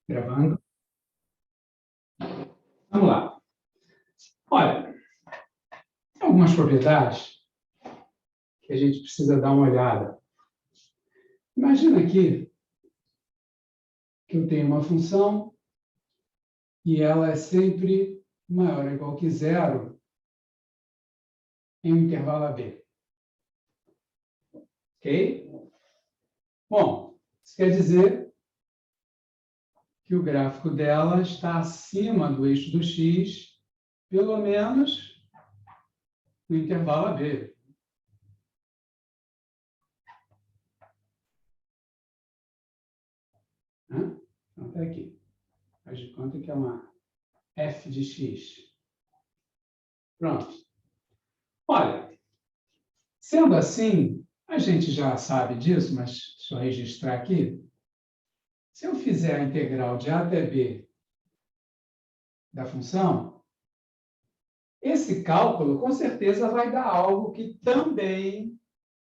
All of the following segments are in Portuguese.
Gravando. Vamos lá. Olha, tem algumas propriedades que a gente precisa dar uma olhada. Imagina aqui que eu tenho uma função e ela é sempre maior ou igual que zero em um intervalo AB. Ok? Bom, isso quer dizer que o gráfico dela está acima do eixo do x, pelo menos no intervalo AB. Então, está aqui. Faz de conta que é uma f de x. Pronto. Olha, sendo assim, a gente já sabe disso, mas deixa eu registrar aqui. Se eu fizer a integral de a até b da função, esse cálculo, com certeza, vai dar algo que também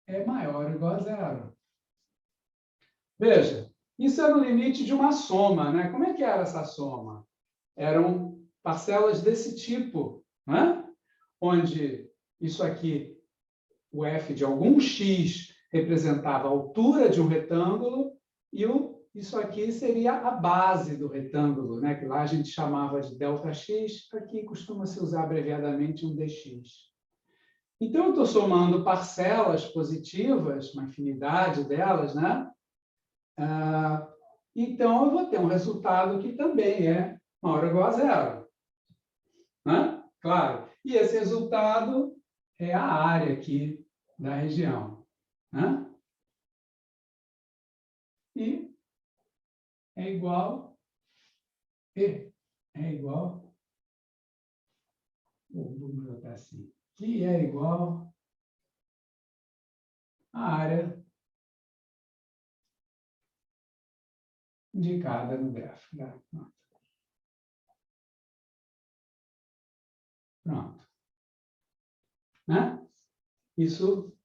é maior ou igual a zero. Veja, isso era o limite de uma soma, né? Como é que era essa soma? Eram parcelas desse tipo, né? Onde isso aqui, o f de algum x, representava a altura de um retângulo e isso aqui seria a base do retângulo, né? Que lá a gente chamava de ΔX, aqui costuma-se usar abreviadamente um dx. Então, eu estou somando parcelas positivas, uma infinidade delas, né? Então, eu vou ter um resultado que também é maior ou igual a zero. Né? Claro. E esse resultado é a área aqui da região. Né? E é igual... Vou botar assim. Que é igual à área indicada no gráfico. Né? Pronto. Né? Isso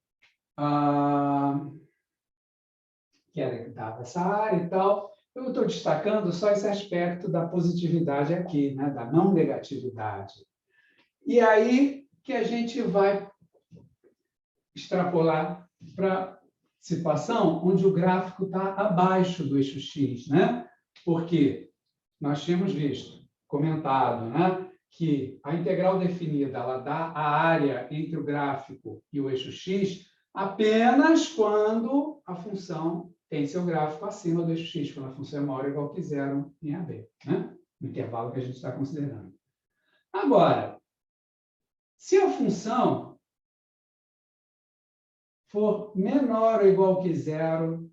que era que dava essa área e tal. Eu estou destacando só esse aspecto da positividade aqui, né? Da não negatividade. E aí que a gente vai extrapolar para a situação onde o gráfico está abaixo do eixo x, né? Porque nós tínhamos visto, comentado, né, que a integral definida ela dá a área entre o gráfico e o eixo x apenas quando a função tem seu gráfico acima do eixo x, quando a função é maior ou igual que zero em AB, né? No intervalo que a gente está considerando. Agora, se a função for menor ou igual que zero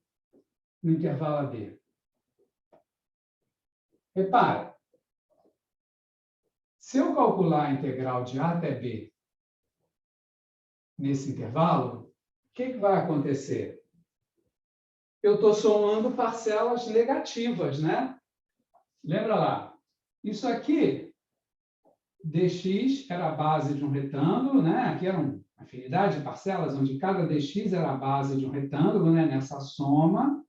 no intervalo AB, repara, se eu calcular a integral de a até b nesse intervalo, o que vai acontecer? Eu estou somando parcelas negativas, né? Lembra lá? Isso aqui, dx era a base de um retângulo, né? Aqui era uma afinidade de parcelas, onde cada dx era a base de um retângulo, né? Nessa soma.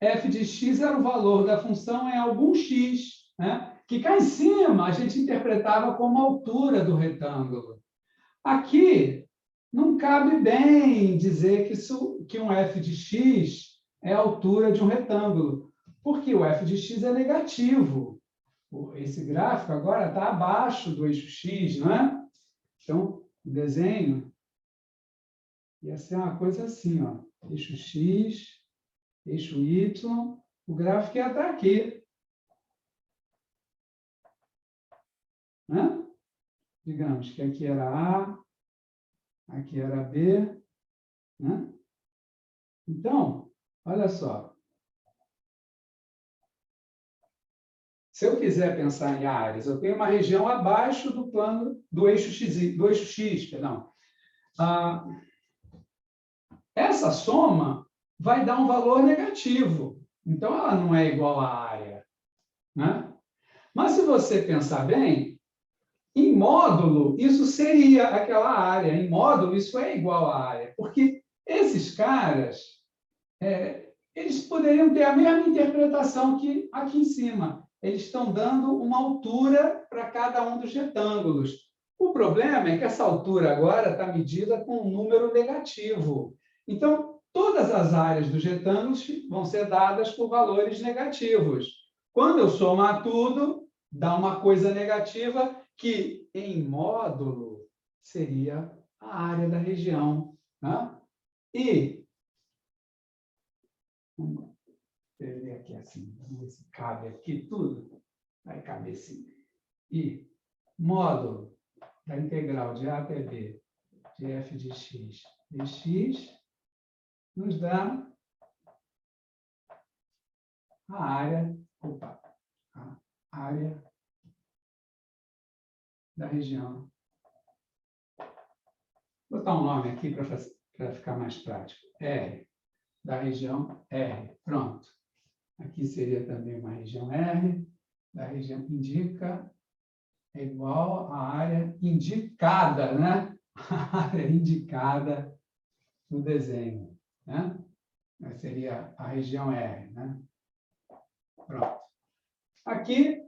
F de x era o valor da função em algum x, né? Que cá em cima a gente interpretava como a altura do retângulo. Aqui, não cabe bem dizer que um f de x é a altura de um retângulo, porque o f de x é negativo. Esse gráfico agora está abaixo do eixo x, não é? Então, o desenho ia ser uma coisa assim, ó, eixo x, eixo y, o gráfico ia estar aqui. Né? Digamos que aqui era A, aqui era B. Né? Então, olha só. Se eu quiser pensar em áreas, eu tenho uma região abaixo do plano do eixo x, perdão. Essa soma vai dar um valor negativo. Então, ela não é igual à área. Né? Mas, se você pensar bem, em módulo, isso seria aquela área. Em módulo, isso é igual à área. Porque esses caras, eles poderiam ter a mesma interpretação que aqui em cima. Eles estão dando uma altura para cada um dos retângulos. O problema é que essa altura agora está medida com um número negativo. Então, todas as áreas dos retângulos vão ser dadas por valores negativos. Quando eu somar tudo, dá uma coisa negativa que, em módulo, seria a área da região. Né? E, vamos ver aqui assim, vamos ver se cabe aqui tudo. Vai caber sim. E módulo da integral de A até B de f de x dx nos dá a área, a área da região. Vou botar um nome aqui para ficar mais prático. R, da região R. Pronto. Aqui seria também uma região R, da região indica, é igual à área indicada, né? A área indicada no desenho, né? Seria a região R, né? Pronto. Aqui,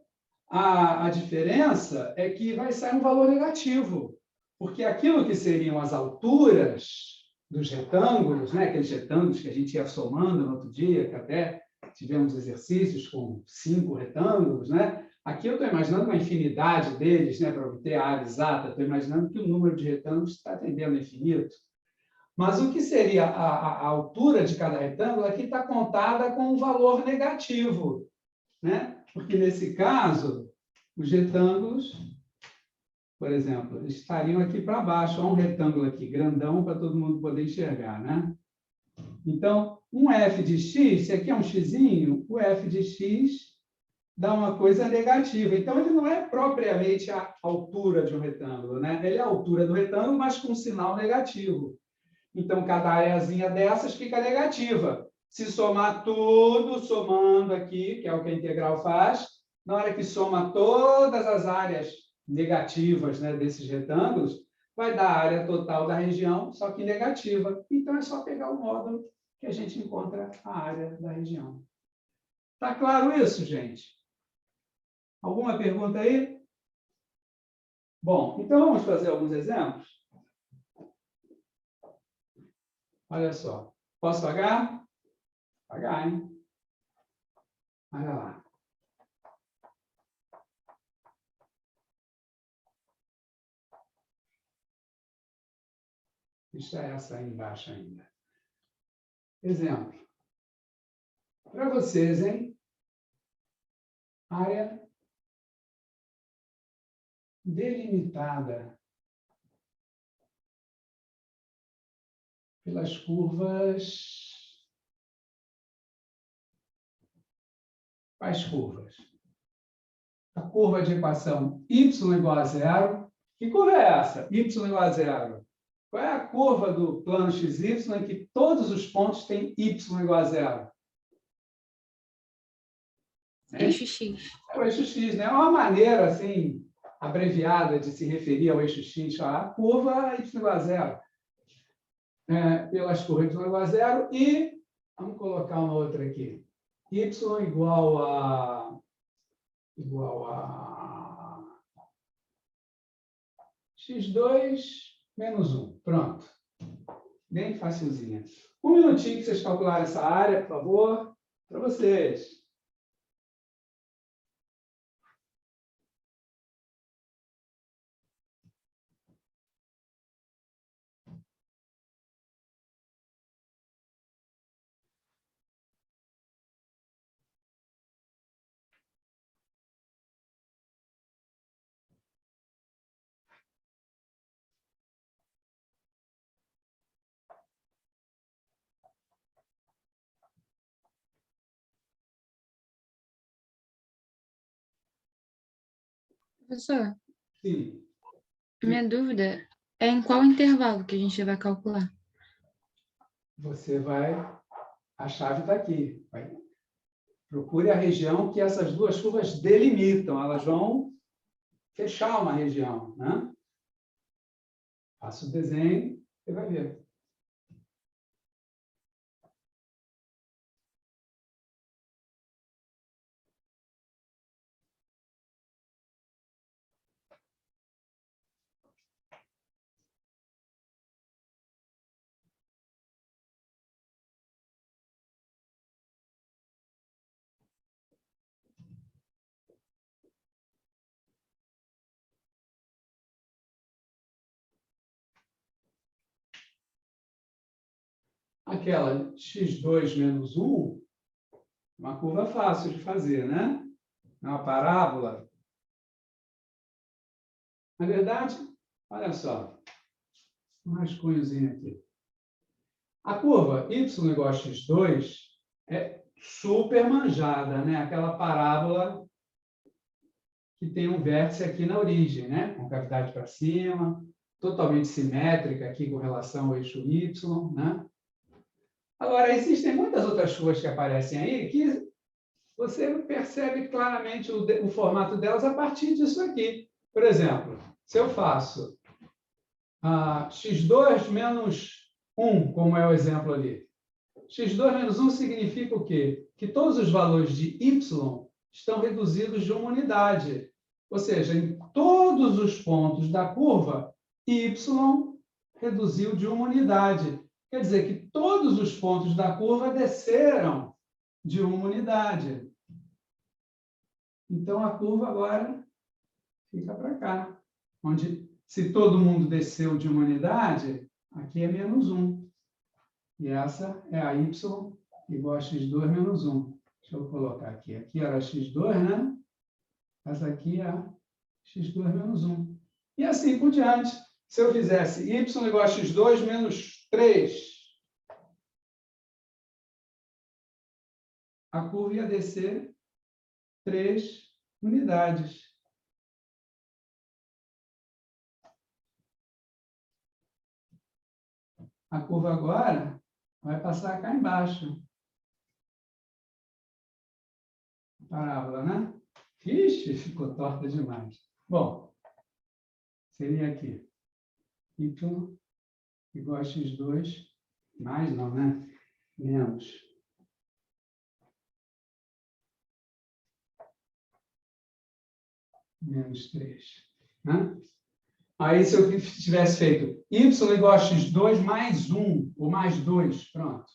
a diferença é que vai sair um valor negativo, porque aquilo que seriam as alturas dos retângulos, né? Aqueles retângulos que a gente ia somando no outro dia, que até tivemos exercícios com 5 retângulos, né? Aqui eu estou imaginando uma infinidade deles, né? Para obter a área exata, estou imaginando que o número de retângulos está tendendo a infinito. Mas o que seria a altura de cada retângulo aqui está contada com um valor negativo, né? Porque, nesse caso, os retângulos, por exemplo, estariam aqui para baixo. Há um retângulo aqui, grandão, para todo mundo poder enxergar, né? Então, um f de x, se aqui é um xzinho, o f de x dá uma coisa negativa. Então, ele não é propriamente a altura de um retângulo, né? Ele é a altura do retângulo, mas com um sinal negativo. Então, cada areazinha dessas fica negativa. Se somar tudo, somando aqui, que é o que a integral faz, na hora que soma todas as áreas negativas, né, desses retângulos, vai dar a área total da região, só que negativa. Então, é só pegar o módulo que a gente encontra a área da região. Está claro isso, gente? Alguma pergunta aí? Bom, então vamos fazer alguns exemplos? Olha só. Posso pagar? Pagar, hein? Olha lá. Deixa essa aí embaixo ainda. Exemplo. Para vocês, hein? Área delimitada pelas curvas. Quais curvas? A curva de equação y igual a zero. Que curva é essa? Y igual a zero. Qual é a curva do plano XY em que todos os pontos têm y igual a zero? Eixo X. É o eixo X, né? É uma maneira, assim, abreviada de se referir ao eixo X. A curva y igual a zero. Pelas curvas y igual a zero. E, vamos colocar uma outra aqui. Y igual a x2 menos 1. Pronto. Bem facilzinha. Um minutinho que vocês calcularem essa área, por favor, para vocês. Professor, Sim. minha dúvida é em qual intervalo que a gente vai calcular? Você vai... A chave está aqui. Procure a região que essas duas curvas delimitam. Elas vão fechar uma região, né? Faça o desenho, você vai ver. aquela x2 menos 1, uma curva fácil de fazer, né? É uma parábola. Na verdade, olha só, um rascunhozinho aqui. A curva y igual a x2 é super manjada, né? Aquela parábola que tem um vértice aqui na origem, né? Com cavidade para cima, totalmente simétrica aqui com relação ao eixo y, né? Agora, existem muitas outras curvas que aparecem aí que você percebe claramente o formato delas a partir disso aqui. Por exemplo, se eu faço x2 menos 1, como é o exemplo ali. x2 menos 1 significa o quê? Que todos os valores de y estão reduzidos de uma unidade. Ou seja, em todos os pontos da curva, y reduziu de uma unidade. Quer dizer que todos os pontos da curva desceram de uma unidade. Então, a curva agora fica para cá. Onde, se todo mundo desceu de uma unidade, aqui é menos 1. E essa é a y igual a x2 menos 1. Deixa eu colocar aqui. Aqui era x2, né? Essa aqui é a x2 menos 1. E assim por diante. Se eu fizesse y igual a x2 menos 3, a curva ia descer 3 unidades. A curva agora vai passar cá embaixo. Parábola, né? Ixi, ficou torta demais. Bom, seria aqui. Y igual a x2, mais não, né? Menos. Menos 3. Né? Aí, se eu tivesse feito y igual a x2 mais 1, ou mais 2, pronto.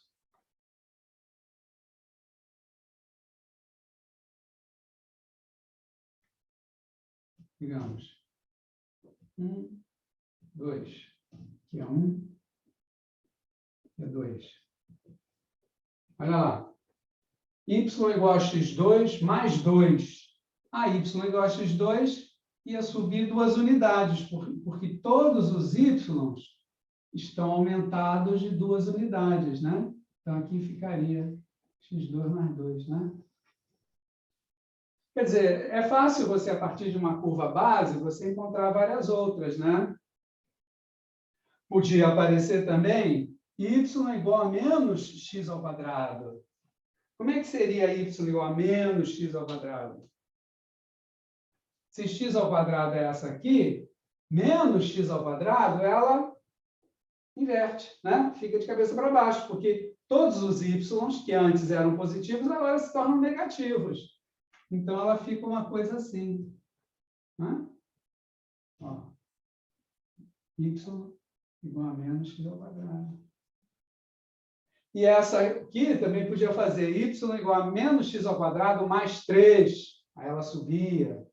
Digamos, 1, 2. Aqui é 1, aqui é 2. Olha lá. Y igual a x2 mais 2. A y igual a x2 ia subir 2 unidades, porque todos os y estão aumentados de 2 unidades, né? Então, aqui ficaria x2 mais 2, né? Quer dizer, é fácil você, a partir de uma curva base, você encontrar várias outras, né? Podia aparecer também y igual a menos x ao quadrado. Como é que seria y igual a menos x ao quadrado? Se x ao quadrado é essa aqui, menos x ao quadrado, ela inverte, né? Fica de cabeça para baixo, porque todos os y que antes eram positivos, agora se tornam negativos. Então, ela fica uma coisa assim. Né? Ó. Y igual a menos x ao quadrado. E essa aqui também podia fazer y igual a menos x ao quadrado mais 3. Aí ela subia.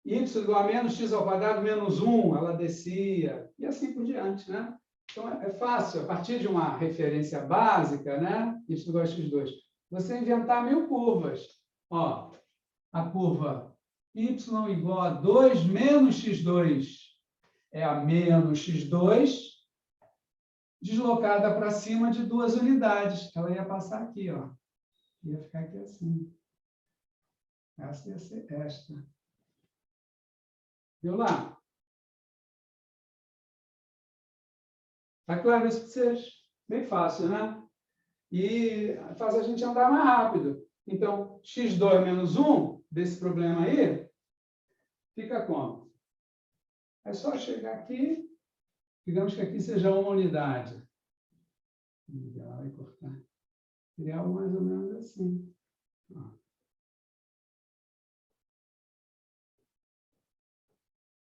Y igual a menos x ao quadrado menos 1, ela descia. E assim por diante, né? Então, é fácil, a partir de uma referência básica, né? Y igual a x2, você inventar 1000 curvas. Ó, a curva y igual a 2 menos x2 é a menos x2 deslocada para cima de 2 unidades. Ela ia passar aqui, ó. Ia ficar aqui assim. Essa ia ser esta. Viu lá? Está claro isso para vocês? Bem fácil, né? E faz a gente andar mais rápido. Então, x2 menos 1, desse problema aí, fica como? É só chegar aqui, digamos que aqui seja uma unidade. Ela vai cortar. Seria algo mais ou menos assim. Ó.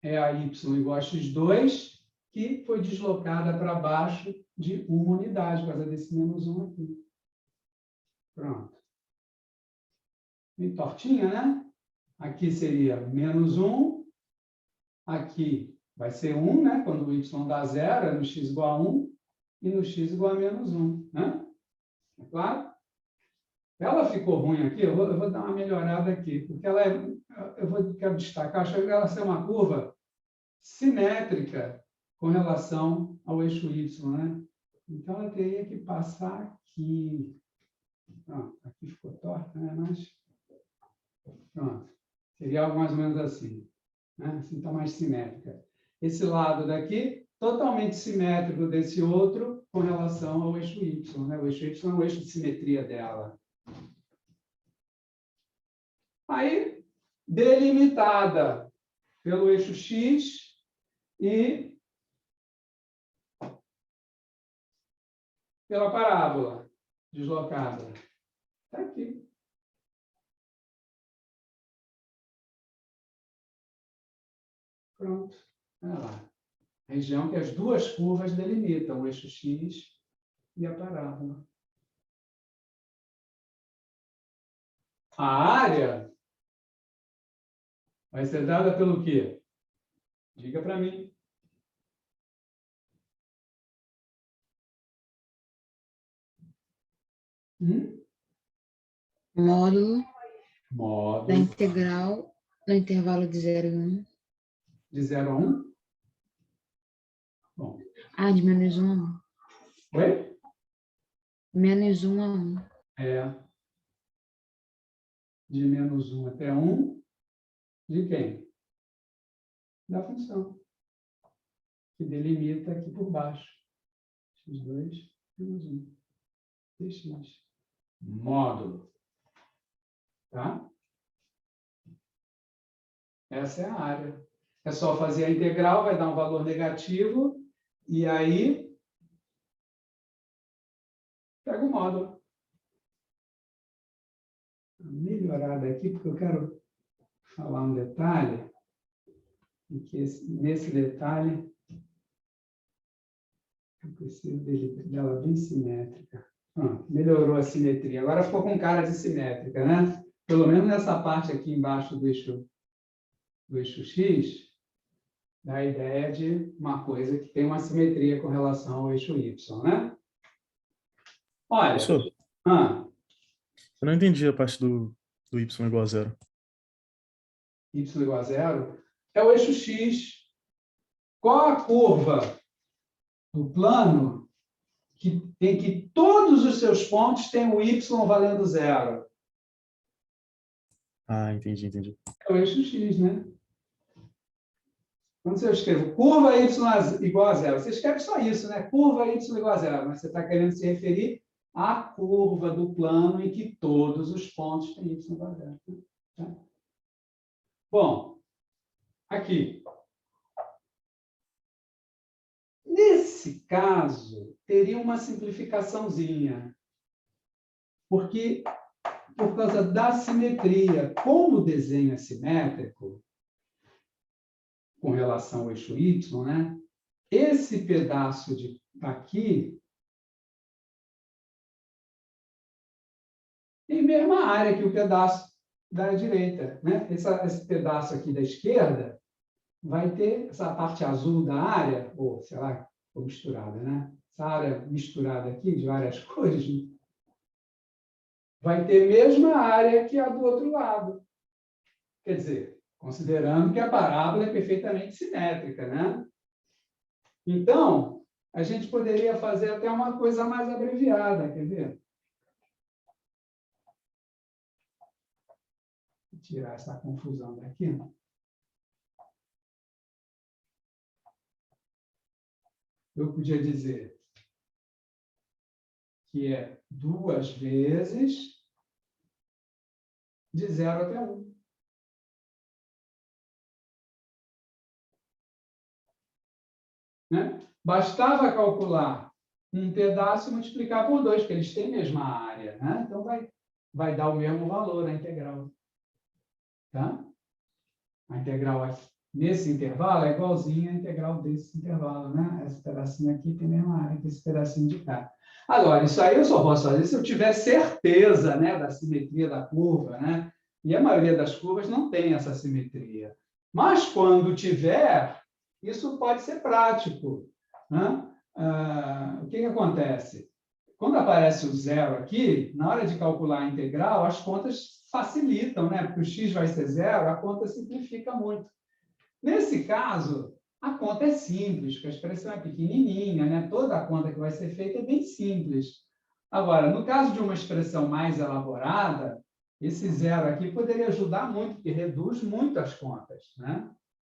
É a y igual a x2, que foi deslocada para baixo de uma unidade, por causa desse menos 1 aqui. Pronto. Bem tortinha, né? Aqui seria menos 1. Aqui vai ser 1, né? Quando o y dá 0, é no x igual a 1. e no x igual a menos 1. Né? É claro? Ela ficou ruim aqui, eu vou dar uma melhorada aqui, porque quero destacar, acho que ela ser uma curva simétrica com relação ao eixo y, né? Então, ela teria que passar aqui. Pronto, aqui ficou torta, né? Mas, pronto. Seria algo mais ou menos assim. Né? Assim está mais simétrica. Esse lado daqui, totalmente simétrico desse outro com relação ao eixo y. Né? O eixo y é o eixo de simetria dela. Aí, delimitada pelo eixo x e pela parábola deslocada. Está aqui. Pronto. Olha lá. A região que as duas curvas delimitam, o eixo x e a parábola. A área vai ser dada pelo quê? Diga para mim. Módulo da Módulo integral no intervalo de 0 e 1. de 0 a 1. Bom. De menos 1 a 1. Oi? Menos 1 a 1. É. De menos 1 até 1. De quem? Da função. Que delimita aqui por baixo. x2 menos 1. dx. Módulo. Tá? Essa é a área. É só fazer a integral, vai dar um valor negativo, e aí pega o módulo. Melhorada aqui, porque eu quero falar um detalhe, e que nesse detalhe eu preciso dela bem simétrica. Melhorou a simetria. Agora ficou com cara de simétrica, né? Pelo menos nessa parte aqui embaixo do eixo x, dá a ideia de uma coisa que tem uma simetria com relação ao eixo y, né? Olha. Professor, eu não entendi a parte do y igual a 0. Y igual a 0 é o eixo x. Qual a curva do plano em que todos os seus pontos têm o y valendo 0? Entendi. É o eixo x, né? Quando eu escrevo curva y igual a 0, você escreve só isso, né? Curva y igual a 0, mas você está querendo se referir à curva do plano em que todos os pontos têm y igual a 0. Tá? Bom, aqui. Nesse caso, teria uma simplificaçãozinha, porque, por causa da simetria, como o desenho é simétrico, com relação ao eixo y, né? Esse pedaço aqui tem a mesma área que o pedaço da direita, né? Esse pedaço aqui da esquerda vai ter essa parte azul da área, ou sei lá, ou misturada, né? Essa área misturada aqui, de várias cores, vai ter a mesma área que a do outro lado. Quer dizer, considerando que a parábola é perfeitamente simétrica, né? Então, a gente poderia fazer até uma coisa mais abreviada, quer ver? Vou tirar essa confusão daqui. Eu podia dizer que é 2 vezes de 0 até 1. Né? Bastava calcular um pedaço e multiplicar por 2, porque eles têm a mesma área. Né? Então, vai dar o mesmo valor a integral. Tá? A integral aqui, nesse intervalo é igualzinha à integral desse intervalo. Né? Esse pedacinho aqui tem a mesma área que esse pedacinho de cá. Agora, isso aí eu só posso fazer se eu tiver certeza, né, da simetria da curva. Né? E a maioria das curvas não tem essa simetria. Mas, quando tiver, isso pode ser prático. Né? o que acontece? Quando aparece o zero aqui, na hora de calcular a integral, as contas facilitam, né? Porque o x vai ser zero, a conta simplifica muito. Nesse caso, a conta é simples, porque a expressão é pequenininha, né? Toda a conta que vai ser feita é bem simples. Agora, no caso de uma expressão mais elaborada, esse zero aqui poderia ajudar muito, porque reduz muito as contas, né?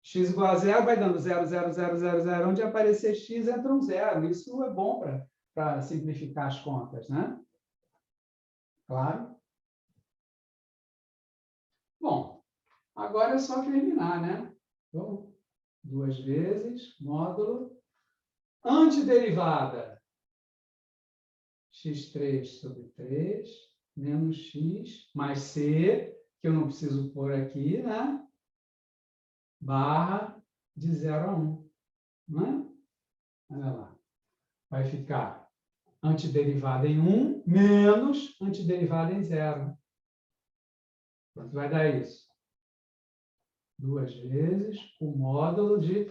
X igual a zero vai dando 0, 0, 0, 0, 0. Onde aparecer x, entra um zero. Isso é bom para simplificar as contas, né? Claro. Bom, agora é só terminar, né? Então, 2 vezes, módulo, antiderivada, x3 sobre 3, menos x, mais c, que eu não preciso pôr aqui, né? Barra de 0 a 1. Né? Olha lá. Vai ficar antiderivada em 1 menos antiderivada em 0. Quanto vai dar isso? 2 vezes o módulo de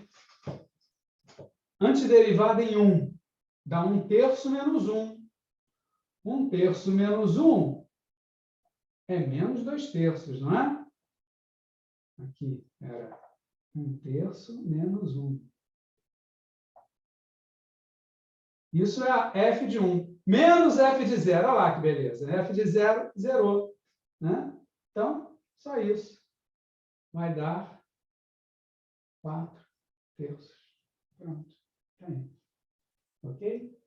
antiderivada em 1. Dá 1/3 menos 1. 1/3 menos 1 é menos 2/3, não é? Aqui era 1/3 menos 1. Isso é a f de 1. Menos f de 0. Olha lá que beleza. F de 0, zerou. Né? Então, só isso. Vai dar 4/3. Pronto. Tá aí. Ok?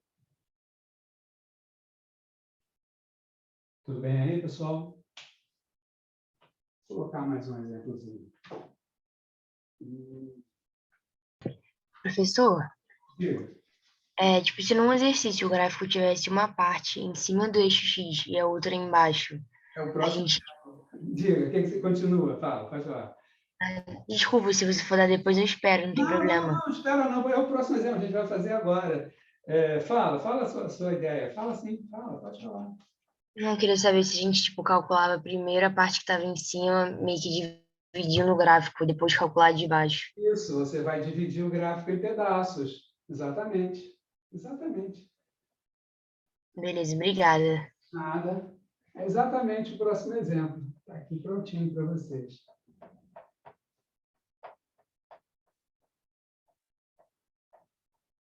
Tudo bem aí, pessoal? Vou colocar mais um exemplozinho. Professor, Diga. tipo, se num exercício o gráfico tivesse uma parte em cima do eixo X e a outra embaixo, É o a próximo. gente... Diga, o que você continua? Fala, pode falar. Desculpa, se você for dar depois eu espero, não tem problema. Não, espera não. É o próximo exemplo, a gente vai fazer agora. Fala a sua ideia. Fala sim, fala, pode falar. Não, eu queria saber se a gente, tipo, calculava primeiro a parte que estava em cima, meio que dividindo o gráfico, depois calcular de baixo. Isso, você vai dividir o gráfico em pedaços. Exatamente. Exatamente. Beleza, obrigada. Nada. É exatamente o próximo exemplo. Está aqui prontinho para vocês.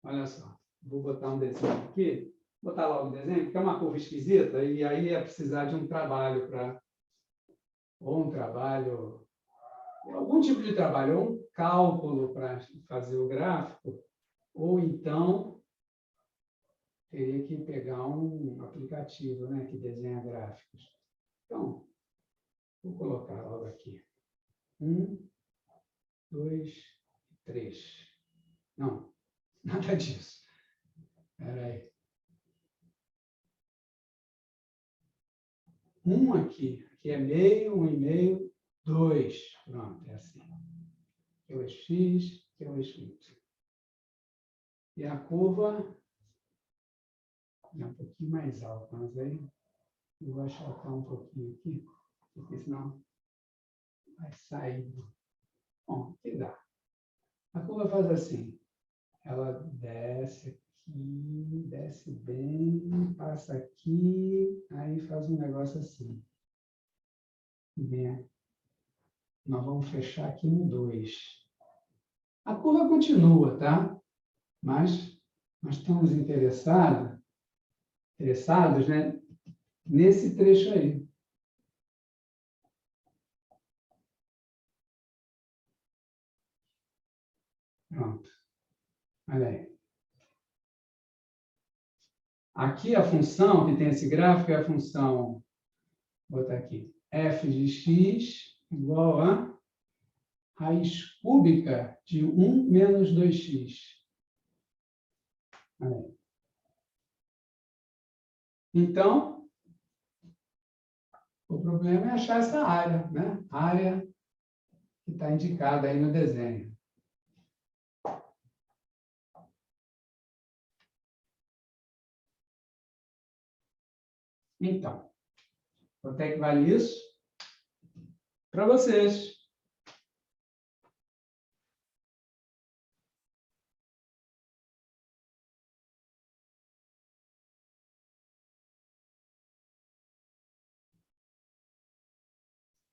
Olha só. Vou botar um desenho aqui. Vou botar logo o desenho, porque é uma curva esquisita, e aí é precisar de um trabalho para... Ou um trabalho... Algum tipo de trabalho, ou um cálculo para fazer o gráfico, ou então teria que pegar um aplicativo, né, que desenha gráficos. Então, vou colocar logo aqui. 1, 2, 3. Não, nada disso. Espera aí. 1 aqui. Aqui é meio, 1,5, 2. Pronto, é assim. Aqui é o eixo X, aqui é o eixo Y. E a curva é um pouquinho mais alta, mas aí eu vou achatar um pouquinho aqui, porque senão vai sair. Bom, aqui dá. A curva faz assim. Ela desce aqui, desce bem, passa aqui, aí faz um negócio assim. Vem. Nós vamos fechar aqui no 2. A curva continua, tá? Mas nós estamos interessados, né, nesse trecho aí. Pronto. Olha aí. Aqui a função que tem esse gráfico é a função, vou botar aqui, f de x igual a raiz cúbica de 1 menos 2x. Olha aí. Então, o problema é achar essa área, né? A área que está indicada aí no desenho. Então, quanto é que vale isso? Para vocês.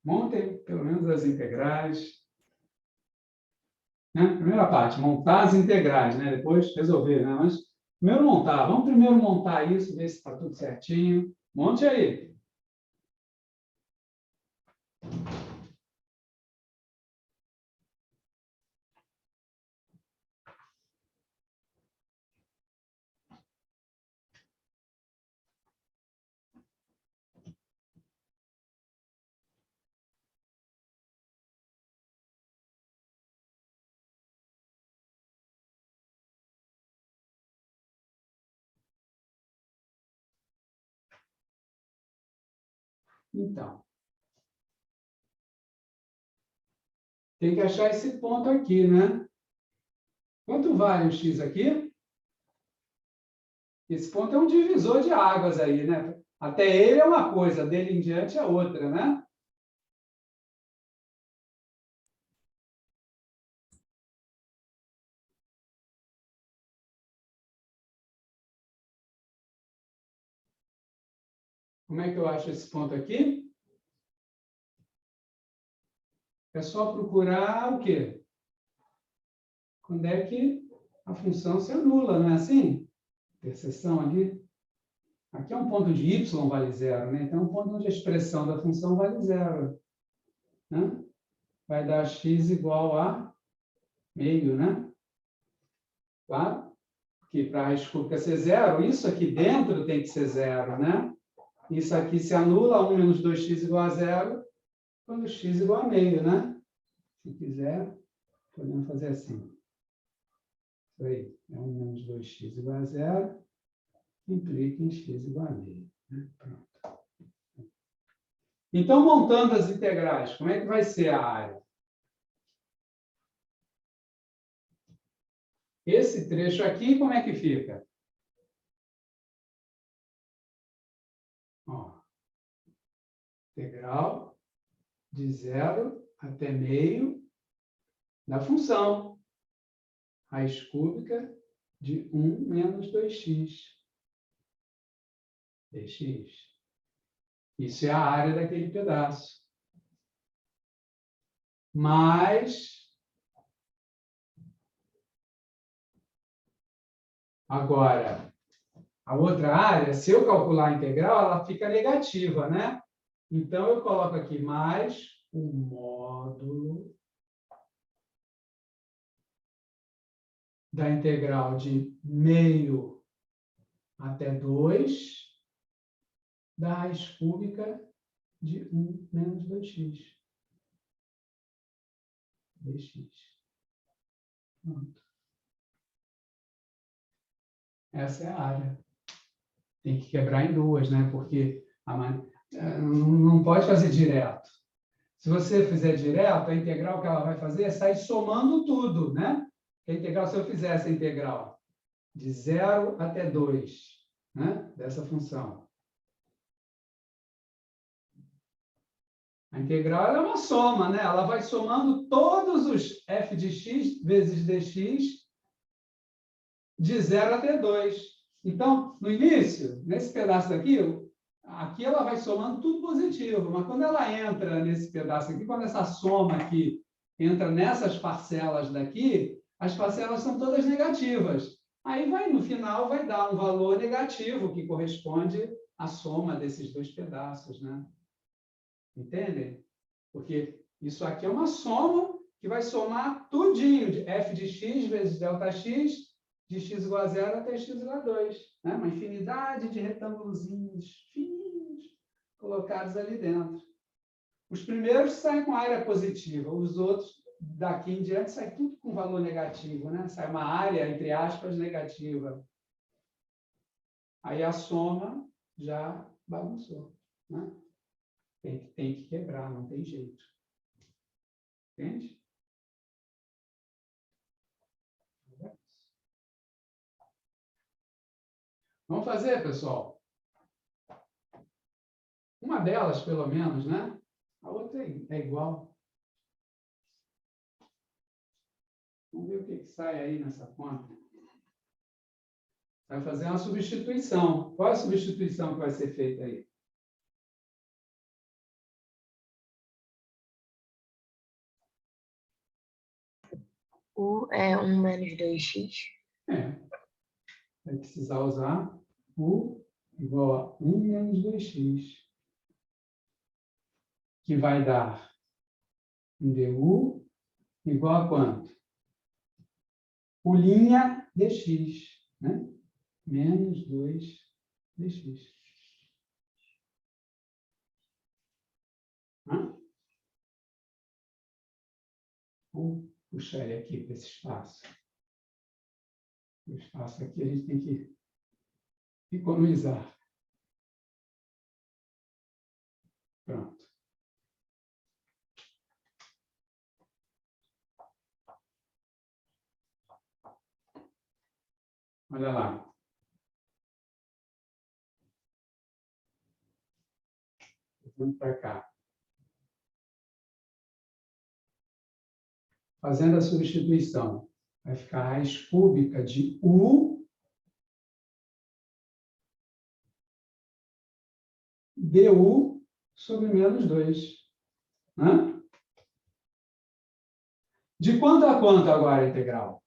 Montem, pelo menos, as integrais. Né? Primeira parte, montar as integrais, né? Depois resolver, né? Mas primeiro montar. Vamos primeiro montar isso, ver se está tudo certinho. Monte aí. Então, tem que achar esse ponto aqui, né? Quanto vale o x aqui? Esse ponto é um divisor de águas aí, né? Até ele é uma coisa, dele em diante é outra, né? Como é que eu acho esse ponto aqui? É só procurar o quê? Quando é que a função se anula, não é assim? Interseção ali. Aqui é um ponto de y vale zero, né? Então é um ponto onde a expressão da função vale zero. Né? Vai dar x igual a meio, né? Claro? Porque para a raiz cúbica ser zero, isso aqui dentro tem que ser zero, né? Isso aqui se anula, 1 menos 2x igual a zero, quando x igual a meio, né? Se quiser, podemos fazer assim. Isso aí, é 1 menos 2x igual a zero, implica em x igual a meio. Né? Pronto. Então, montando as integrais, como é que vai ser a área? Esse trecho aqui, como é que fica? Ó, integral de 0 até meio da função raiz cúbica de 1 menos 2x dx. Isso é a área daquele pedaço. Mas agora, a outra área, se eu calcular a integral, ela fica negativa, né? Então, eu coloco aqui mais o módulo da integral de meio até 2 da raiz cúbica de 1 menos 2x. dx. Pronto. Essa é a área. Tem que quebrar em duas, né? Porque não pode fazer direto. Se você fizer direto, a integral que ela vai fazer é sair somando tudo, né? A integral, se eu fizer essa integral de 0 até 2, né? Dessa função. A integral ela é uma soma, né? Ela vai somando todos os f de x vezes dx de 0 até 2. Então, no início, nesse pedaço daqui, aqui ela vai somando tudo positivo, mas quando ela entra nesse pedaço aqui, quando essa soma aqui entra nessas parcelas daqui, as parcelas são todas negativas. Aí no final vai dar um valor negativo que corresponde à soma desses dois pedaços, né? Entendem? Porque isso aqui é uma soma que vai somar tudinho de f de x vezes Δx de x igual a 0 até x igual a 2. Né? Uma infinidade de retângulozinhos fininhos colocados ali dentro. Os primeiros saem com área positiva, os outros, daqui em diante, saem tudo com valor negativo. Né? Sai uma área, entre aspas, negativa. Aí a soma já bagunçou. Né? Tem que quebrar, não tem jeito. Entende? Vamos fazer, pessoal? Uma delas, pelo menos, né? A outra é igual. Vamos ver o que sai aí nessa conta. Vai fazer uma substituição. Qual é a substituição que vai ser feita aí? U é 1 menos 2x. Vai precisar usar U igual a 1 menos 2x, que vai dar um du igual a quanto? U' dx, né? Menos 2 dx. Vou puxar ele aqui para esse espaço. O espaço aqui a gente tem que economizar. Pronto. Olha lá. Vamos para cá. Fazendo a substituição, vai ficar a raiz cúbica de U du sobre menos 2. Né? De quanto a quanto agora a integral?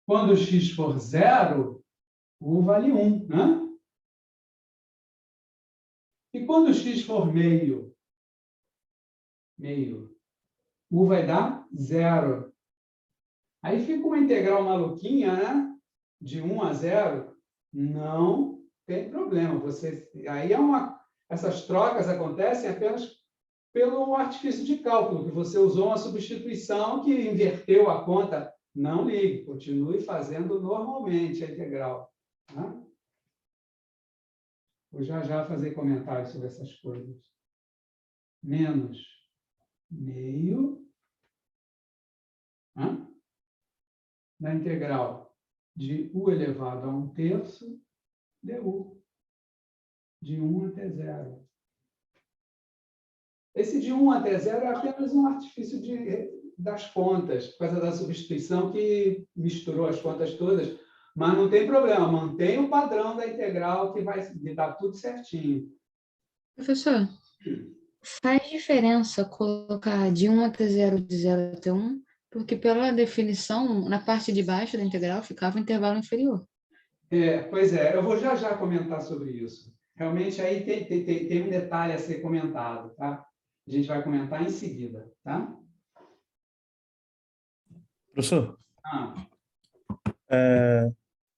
Quando x for 0, U vale 1. Né? E quando x for meio? Meio. U vai dar 0. Aí fica uma integral maluquinha, né? De 1 a 0. Não tem problema. Essas trocas acontecem apenas pelo artifício de cálculo, que você usou uma substituição que inverteu a conta. Não ligue, continue fazendo normalmente a integral. Tá? Vou já fazer comentários sobre essas coisas. Menos meio da integral de U elevado a 1/3 du, de 1 até 0. Esse de 1 até 0 é apenas um artifício das contas, por causa da substituição que misturou as contas todas, mas não tem problema, mantém o padrão da integral que vai dar tudo certinho. Professor, faz diferença colocar de 1 até 0, de 0 até 1? Porque pela definição, na parte de baixo da integral ficava o intervalo inferior. Pois é, eu vou já comentar sobre isso. Realmente aí tem um detalhe a ser comentado, tá? A gente vai comentar em seguida, tá? Professor,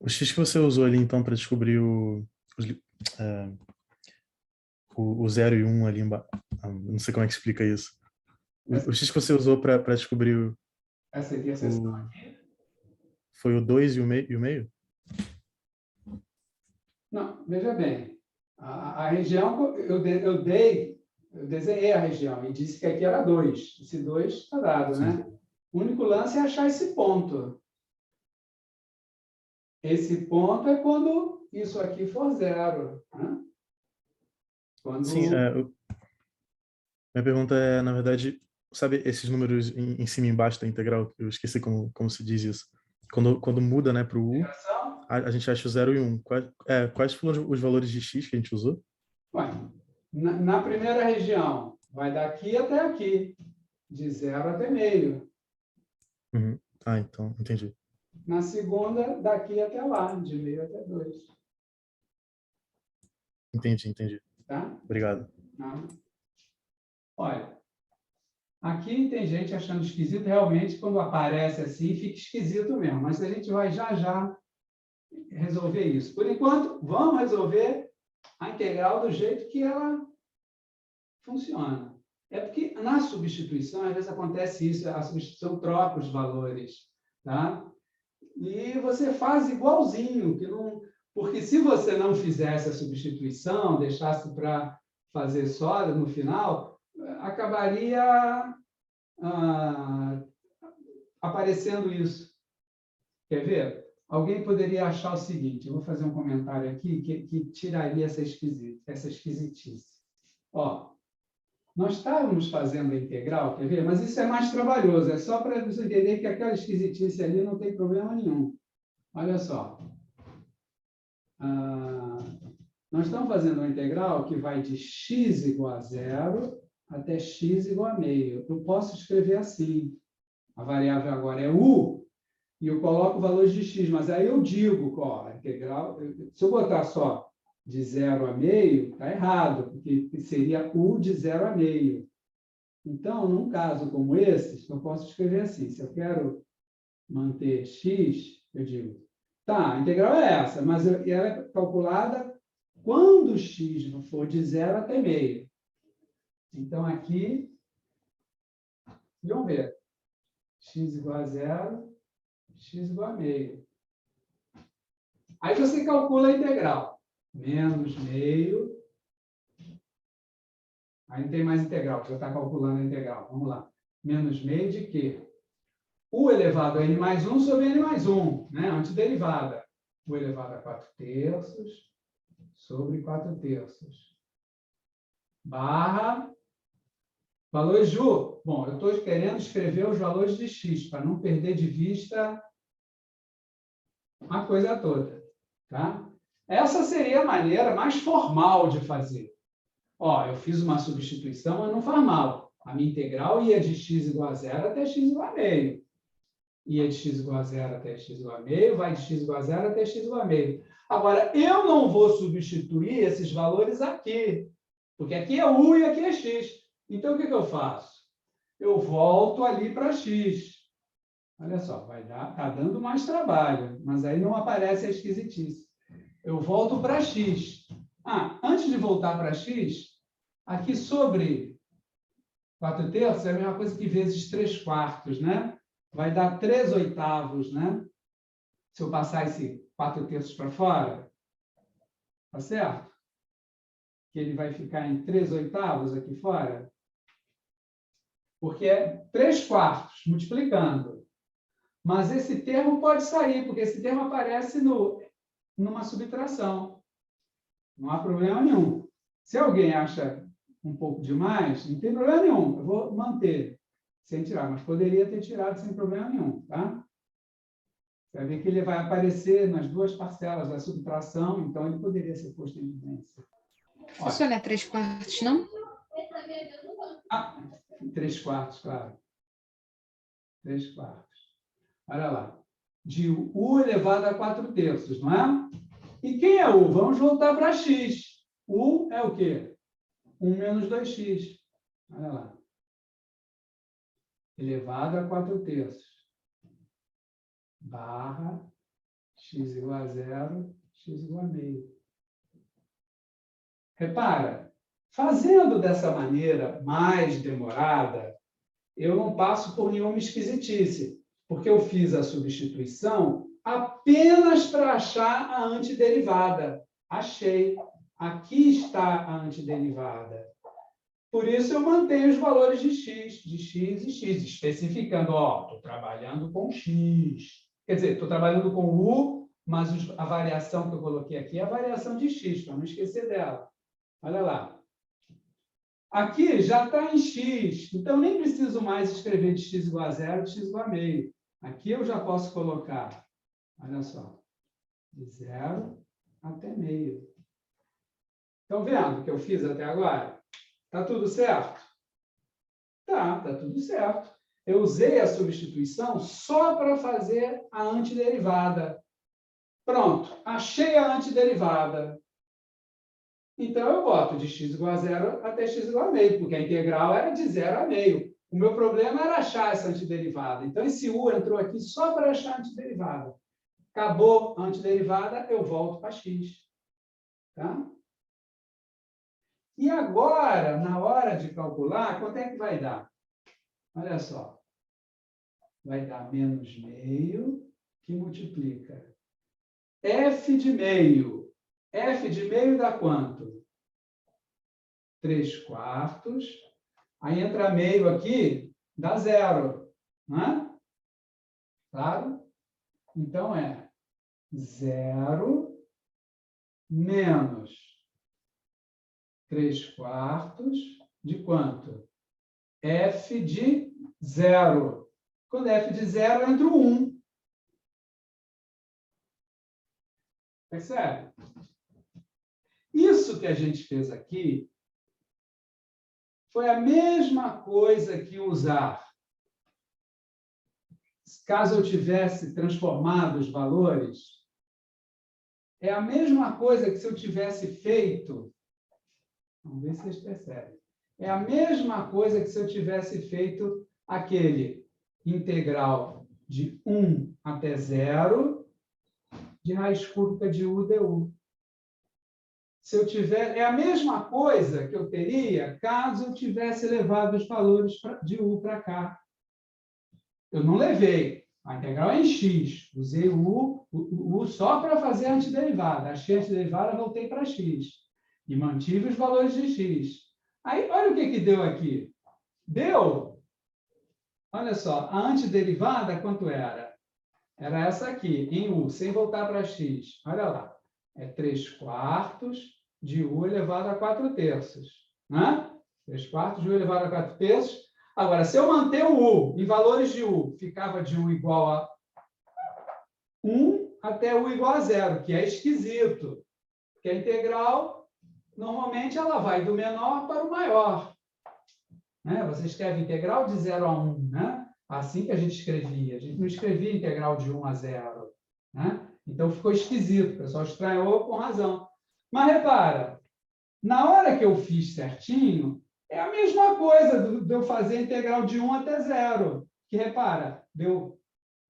o x que você usou ali, então, para descobrir o 0 e 1 ali embaixo, não sei como é que explica isso. O x que você usou para descobrir essa aqui, a seção aqui? Foi o 2 e o meio? Não, veja bem. A região, eu desenhei a região e disse que aqui era 2. Esse 2 está dado, Sim. né? O único lance é achar esse ponto. Esse ponto é quando isso aqui for 0. Né? Quando... Sim, minha pergunta é, na verdade, sabe esses números em cima e embaixo da integral? Eu esqueci como se diz isso. Quando muda, né, para o U, a gente acha o 0 e 1. Quais foram os valores de x que a gente usou? Ué, na primeira região, vai daqui até aqui, de 0 até meio. Uhum. Então, entendi. Na segunda, daqui até lá, de meio até 2. Entendi. Tá? Obrigado. Não. Olha, aqui tem gente achando esquisito, realmente, quando aparece assim, fica esquisito mesmo. Mas a gente vai já resolver isso. Por enquanto, vamos resolver a integral do jeito que ela funciona. É porque na substituição, às vezes acontece isso, a substituição troca os valores, tá? E você faz igualzinho, porque se você não fizesse a substituição, deixasse para fazer só no final, acabaria aparecendo isso. Quer ver? Alguém poderia achar o seguinte, eu vou fazer um comentário aqui que tiraria essa esquisitice. Ó, nós estávamos fazendo a integral, quer ver? Mas isso é mais trabalhoso, é só para você entender que aquela esquisitice ali não tem problema nenhum. Olha só. Nós estamos fazendo uma integral que vai de x igual a 0 até x igual a meio. Eu posso escrever assim. A variável agora é u, e eu coloco valores de x, mas aí eu digo, ó, a integral, se eu botar só de 0 a meio, está errado, porque seria u de 0 a meio. Então, num caso como esse, eu posso escrever assim, se eu quero manter x, eu digo, tá, a integral é essa, mas ela é calculada quando x for de 0 até meio. Então, aqui, vamos ver, x igual a 0, x igual a meio. Aí você calcula a integral. Menos meio. Aí não tem mais integral, já está calculando a integral. Vamos lá. Menos meio de quê? U elevado a n mais 1 sobre n mais 1, né? Antiderivada. U elevado a 4/3 sobre 4/3. Barra valores de U. Bom, eu estou querendo escrever os valores de x, para não perder de vista a coisa toda. Tá? Essa seria a maneira mais formal de fazer. Ó, eu fiz uma substituição, mas não faz mal. A minha integral ia de x igual a 0 até x igual a meio. Ia de x igual a 0 até x igual a meio, vai de x igual a 0 até x igual a meio. Agora, eu não vou substituir esses valores aqui, porque aqui é u e aqui é x. Então, o que eu faço? Eu volto ali para x. Olha só, está dando mais trabalho, mas aí não aparece a esquisitice. Eu volto para x. Antes de voltar para x, aqui sobre 4/3 é a mesma coisa que vezes 3/4, né? Vai dar 3/8, né? Se eu passar esse 4/3 para fora, tá certo? Que ele vai ficar em 3/8 aqui fora. Porque é 3/4 multiplicando. Mas esse termo pode sair, porque esse termo aparece numa subtração. Não há problema nenhum. Se alguém acha um pouco demais, não tem problema nenhum. Eu vou manter sem tirar, mas poderia ter tirado sem problema nenhum, tá? Você vai ver que ele vai aparecer nas duas parcelas da subtração, então ele poderia ser posto em evidência. Professor, não é 3/4, não? 3/4, claro. 3/4. Olha lá. De u elevado a 4/3, não é? E quem é u? Vamos voltar para x. U é o quê? 1 menos 2x. Olha lá. Elevado a 4/3. Barra x igual a 0, x igual a meio. Repara, fazendo dessa maneira mais demorada, eu não passo por nenhuma esquisitice, porque eu fiz a substituição apenas para achar a antiderivada. Achei. Aqui está a antiderivada. Por isso, eu mantenho os valores de x e x, especificando, estou trabalhando com x. Quer dizer, estou trabalhando com u, mas a variação que eu coloquei aqui é a variação de x, para não esquecer dela. Olha lá. Aqui já está em x, então nem preciso mais escrever de x igual a 0, de x igual a meio. Aqui eu já posso colocar, olha só, de 0 até meio. Estão vendo o que eu fiz até agora? Está tudo certo? Tá tudo certo. Eu usei a substituição só para fazer a antiderivada. Pronto, achei a antiderivada. Então, eu boto de x igual a 0 até x igual a meio, porque a integral era de 0 a meio. O meu problema era achar essa antiderivada. Então, esse u entrou aqui só para achar a antiderivada. Acabou a antiderivada, eu volto para x. Tá? E agora, na hora de calcular, quanto é que vai dar? Olha só. Vai dar menos meio, que multiplica f de meio. F de meio dá quanto? 3/4. Aí entra meio aqui, dá 0. Não é? Claro? Então, é 0 menos 3/4 de quanto? F de 0. Quando é f de 0, entra o 1. Percebe? Isso que a gente fez aqui foi a mesma coisa que usar caso eu tivesse transformado os valores, é a mesma coisa que se eu tivesse feito... Vamos ver se vocês percebem. É a mesma coisa que se eu tivesse feito aquele integral de 1 até 0 de raiz cúbica de u du. Se eu tiver, é a mesma coisa que eu teria caso eu tivesse levado os valores de u para cá. Eu não levei. A integral é em x. Usei o u só para fazer a antiderivada. Achei a antiderivada, voltei para x. E mantive os valores de x. Aí, olha o que deu aqui. Deu, olha só, a antiderivada quanto era? Era essa aqui, em u, sem voltar para x. Olha lá. É 3/4 de u elevado a 4/3. Né? 3/4 de u elevado a 4/3. Agora, se eu manter o u em valores de u, ficava de u igual a 1 até u igual a 0, que é esquisito. Porque a integral, normalmente, ela vai do menor para o maior. Né? Você escreve integral de 0 a 1, né? Assim que a gente escrevia. A gente não escrevia integral de 1 a 0. Né? Então, ficou esquisito. O pessoal estranhou com razão. Mas, repara, na hora que eu fiz certinho, é a mesma coisa de eu fazer a integral de 1 até 0. Que, repara, deu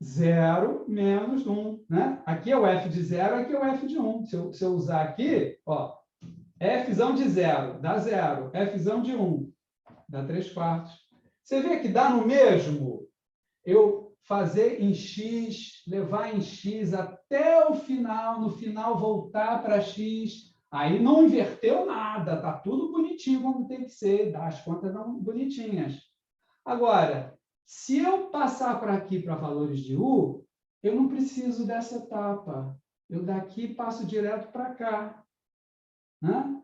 0 menos 1. Né? Aqui é o f de 0, aqui é o f de 1. Se eu usar aqui, ó, fzão de 0 dá 0. Fzão de 1 dá 3/4. Você vê que dá no mesmo eu fazer em x, levar em x até o final, no final voltar para x, aí não inverteu nada, está tudo bonitinho como tem que ser, as contas não bonitinhas. Agora, se eu passar para aqui para valores de u, eu não preciso dessa etapa. Eu daqui passo direto para cá. Né?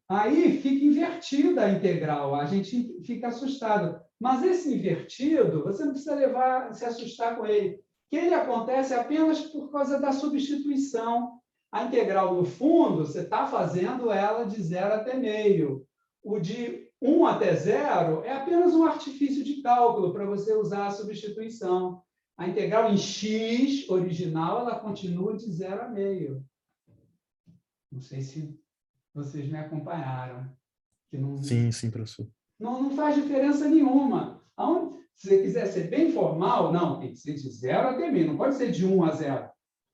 Aí fica invertida a integral, a gente fica assustado. Mas esse invertido, você não precisa se assustar com ele, que ele acontece apenas por causa da substituição. A integral, no fundo, você está fazendo ela de 0 até meio. O de 1 até 0 é apenas um artifício de cálculo para você usar a substituição. A integral em x original, ela continua de 0 a meio. Não sei se vocês me acompanharam. Que não, Sim, professor. não faz diferença nenhuma. Se você quiser ser bem formal, não, tem que ser de 0 até meio, não pode ser de 1 a 0.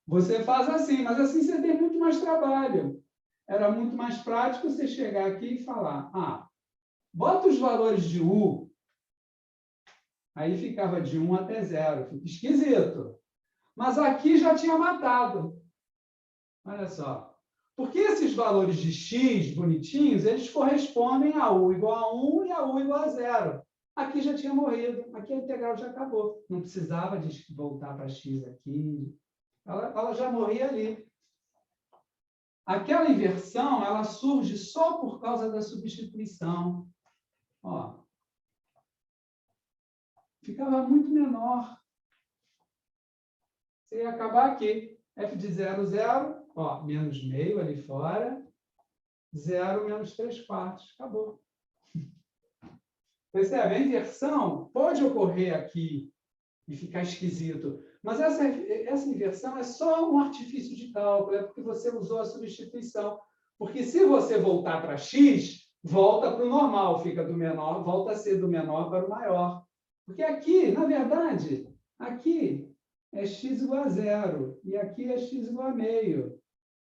Você faz assim, mas assim você tem muito mais trabalho. Era muito mais prático você chegar aqui e falar, bota os valores de u, aí ficava de 1 até 0, fica esquisito. Mas aqui já tinha matado. Olha só. Porque esses valores de x bonitinhos, eles correspondem a u igual a 1 e a u igual a 0. Aqui já tinha morrido. Aqui a integral já acabou. Não precisava de voltar para x aqui. Ela já morria ali. Aquela inversão, ela surge só por causa da substituição. Ó. Ficava muito menor. Você ia acabar aqui. F de 0, 0. Ó, menos meio ali fora. 0 menos 3/4. Acabou. Percebe? A inversão pode ocorrer aqui e ficar esquisito. Mas essa inversão é só um artifício de cálculo. É porque você usou a substituição. Porque se você voltar para x, volta para o normal. Fica do menor, volta a ser do menor para o maior. Porque aqui, na verdade, aqui é x igual a 0. E aqui é x igual a meio.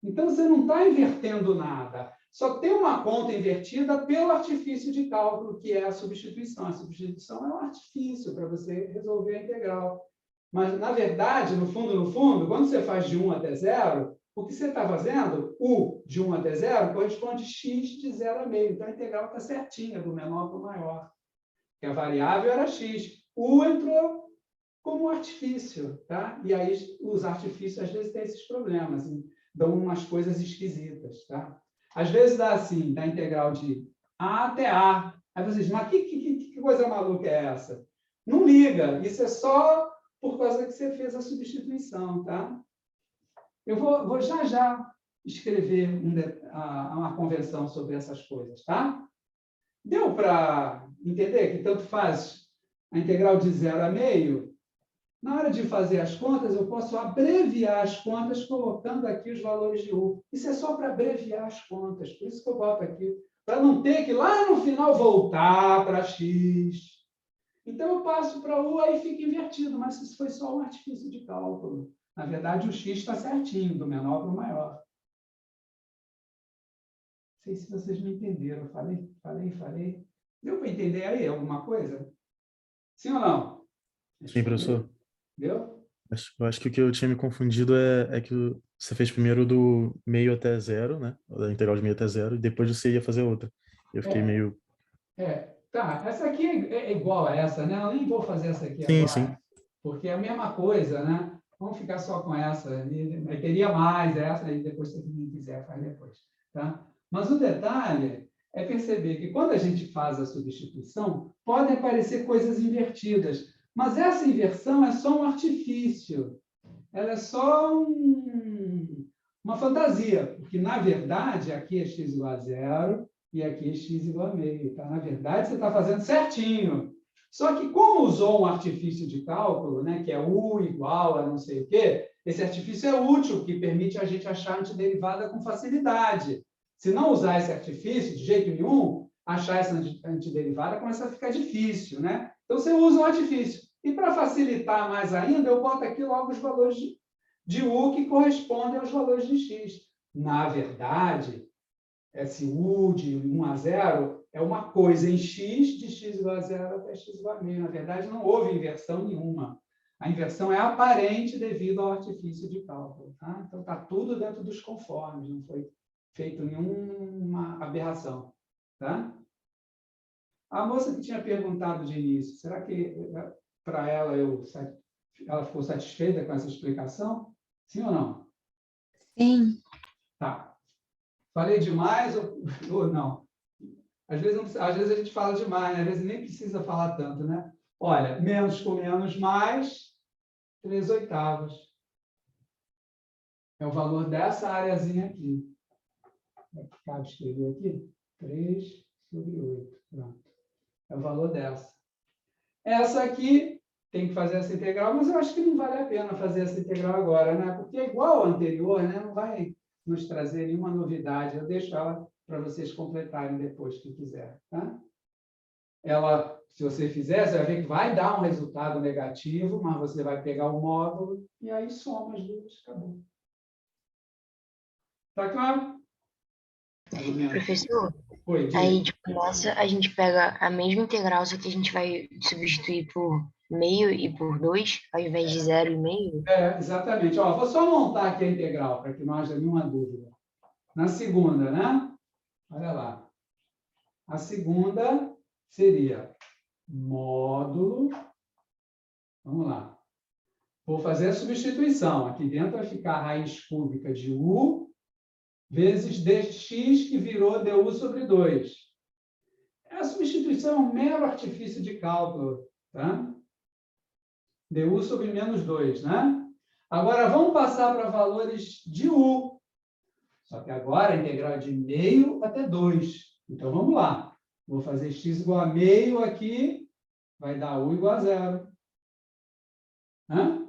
Então, você não está invertendo nada. Só tem uma conta invertida pelo artifício de cálculo, que é a substituição. A substituição é um artifício para você resolver a integral. Mas, na verdade, no fundo, quando você faz de 1 até 0, o que você está fazendo, u de 1 até 0, corresponde a x de 0 a meio. Então, a integral está certinha, do menor para o maior. Porque a variável era x. U entrou como artifício. Tá? E aí, os artifícios, às vezes, têm esses problemas. Dão umas coisas esquisitas, tá? Às vezes dá assim, da integral de A até A. Aí vocês dizem, mas que coisa maluca é essa? Não liga, isso é só por causa que você fez a substituição, tá? Eu vou já escrever uma convenção sobre essas coisas, tá? Deu para entender que tanto faz a integral de 0 a meio, na hora de fazer as contas, eu posso abreviar as contas colocando aqui os valores de U. Isso é só para abreviar as contas, por isso que eu boto aqui, para não ter que lá no final voltar para X. Então, eu passo para U, aí fica invertido, mas isso foi só um artifício de cálculo. Na verdade, o X está certinho, do menor para o maior. Não sei se vocês me entenderam. Falei. Deu para entender aí alguma coisa? Sim ou não? Sim, professor. Deu? Eu acho que o que eu tinha me confundido é que você fez primeiro do meio até zero, né? Da integral de meio até zero, e depois você ia fazer outra. Eu fiquei meio... Tá. Essa aqui é igual a essa, né? Eu nem vou fazer essa aqui Sim, agora, sim. porque é a mesma coisa, né? Vamos ficar só com essa. Aí teria mais essa, aí depois, se alguém quiser, faz depois. Tá? Mas o detalhe é perceber que quando a gente faz a substituição, podem aparecer coisas invertidas. Mas essa inversão é só um artifício. Ela é só uma fantasia, porque, na verdade, aqui é x igual a zero e aqui é x igual a meio. Tá? Na verdade, você está fazendo certinho. Só que, como usou um artifício de cálculo, né, que é u igual a não sei o quê, esse artifício é útil, que permite a gente achar a antiderivada com facilidade. Se não usar esse artifício, de jeito nenhum, achar essa antiderivada começa a ficar difícil, né? Então, você usa um artifício. E, para facilitar mais ainda, eu boto aqui logo os valores de U que correspondem aos valores de X. Na verdade, esse U de 1 a 0 é uma coisa em X, de X igual a 0 até X igual a meio. Na verdade, não houve inversão nenhuma. A inversão é aparente devido ao artifício de cálculo. Tá? Então, está tudo dentro dos conformes, não foi feito nenhuma aberração. Tá? A moça que tinha perguntado de início, será que para ela ela ficou satisfeita com essa explicação? Sim ou não? Sim. Tá. Falei demais ou não? Às vezes a gente fala demais, né? Às vezes nem precisa falar tanto, né? Olha, menos com menos mais, 3/8. É o valor dessa areazinha aqui. Cabe escrever aqui? 3/8. Pronto. É o valor dessa. Essa aqui tem que fazer essa integral, mas eu acho que não vale a pena fazer essa integral agora, né? Porque é igual ao anterior, né? Não vai nos trazer nenhuma novidade. Eu deixo ela para vocês completarem depois, que quiser. Tá? Ela, se você fizer, você vai ver que vai dar um resultado negativo, mas você vai pegar o módulo e aí soma as duas. Acabou. Tá claro? Professor, Oi, diga. aí tipo, nessa a gente pega a mesma integral, só que a gente vai substituir por meio e por 2, ao invés de 0 e meio. Exatamente. Ó, vou só montar aqui a integral, para que não haja nenhuma dúvida. Na segunda, né? Olha lá. A segunda seria módulo. Vamos lá. Vou fazer a substituição. Aqui dentro vai ficar a raiz cúbica de U vezes dx, que virou du sobre 2. A substituição é um mero artifício de cálculo. Tá? Du sobre menos 2, né? Agora, vamos passar para valores de U. Só que agora a integral é de meio até 2. Então, vamos lá. Vou fazer x igual a meio aqui, vai dar U igual a 0. Hã?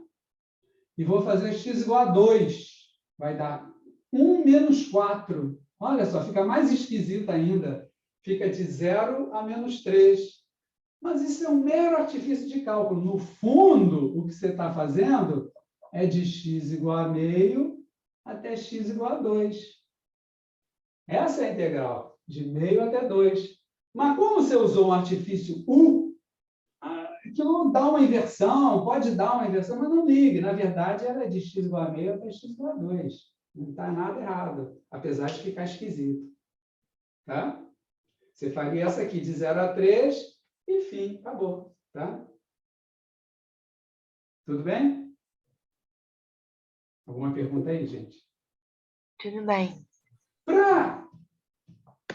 E vou fazer x igual a 2, vai dar 1 menos 4. Olha só, fica mais esquisito ainda. Fica de 0 a menos 3. Mas isso é um mero artifício de cálculo. No fundo, o que você está fazendo é de x igual a meio até x igual a 2. Essa é a integral, de meio até 2. Mas como você usou um artifício U, aquilo dá uma inversão, pode dar uma inversão, mas não ligue. Na verdade, ela é de x igual a meio até x igual a 2. Não está nada errado, apesar de ficar esquisito. Tá? Você faria essa aqui de 0 a 3, e fim, acabou. Tá? Tudo bem? Alguma pergunta aí, gente? Tudo bem. Para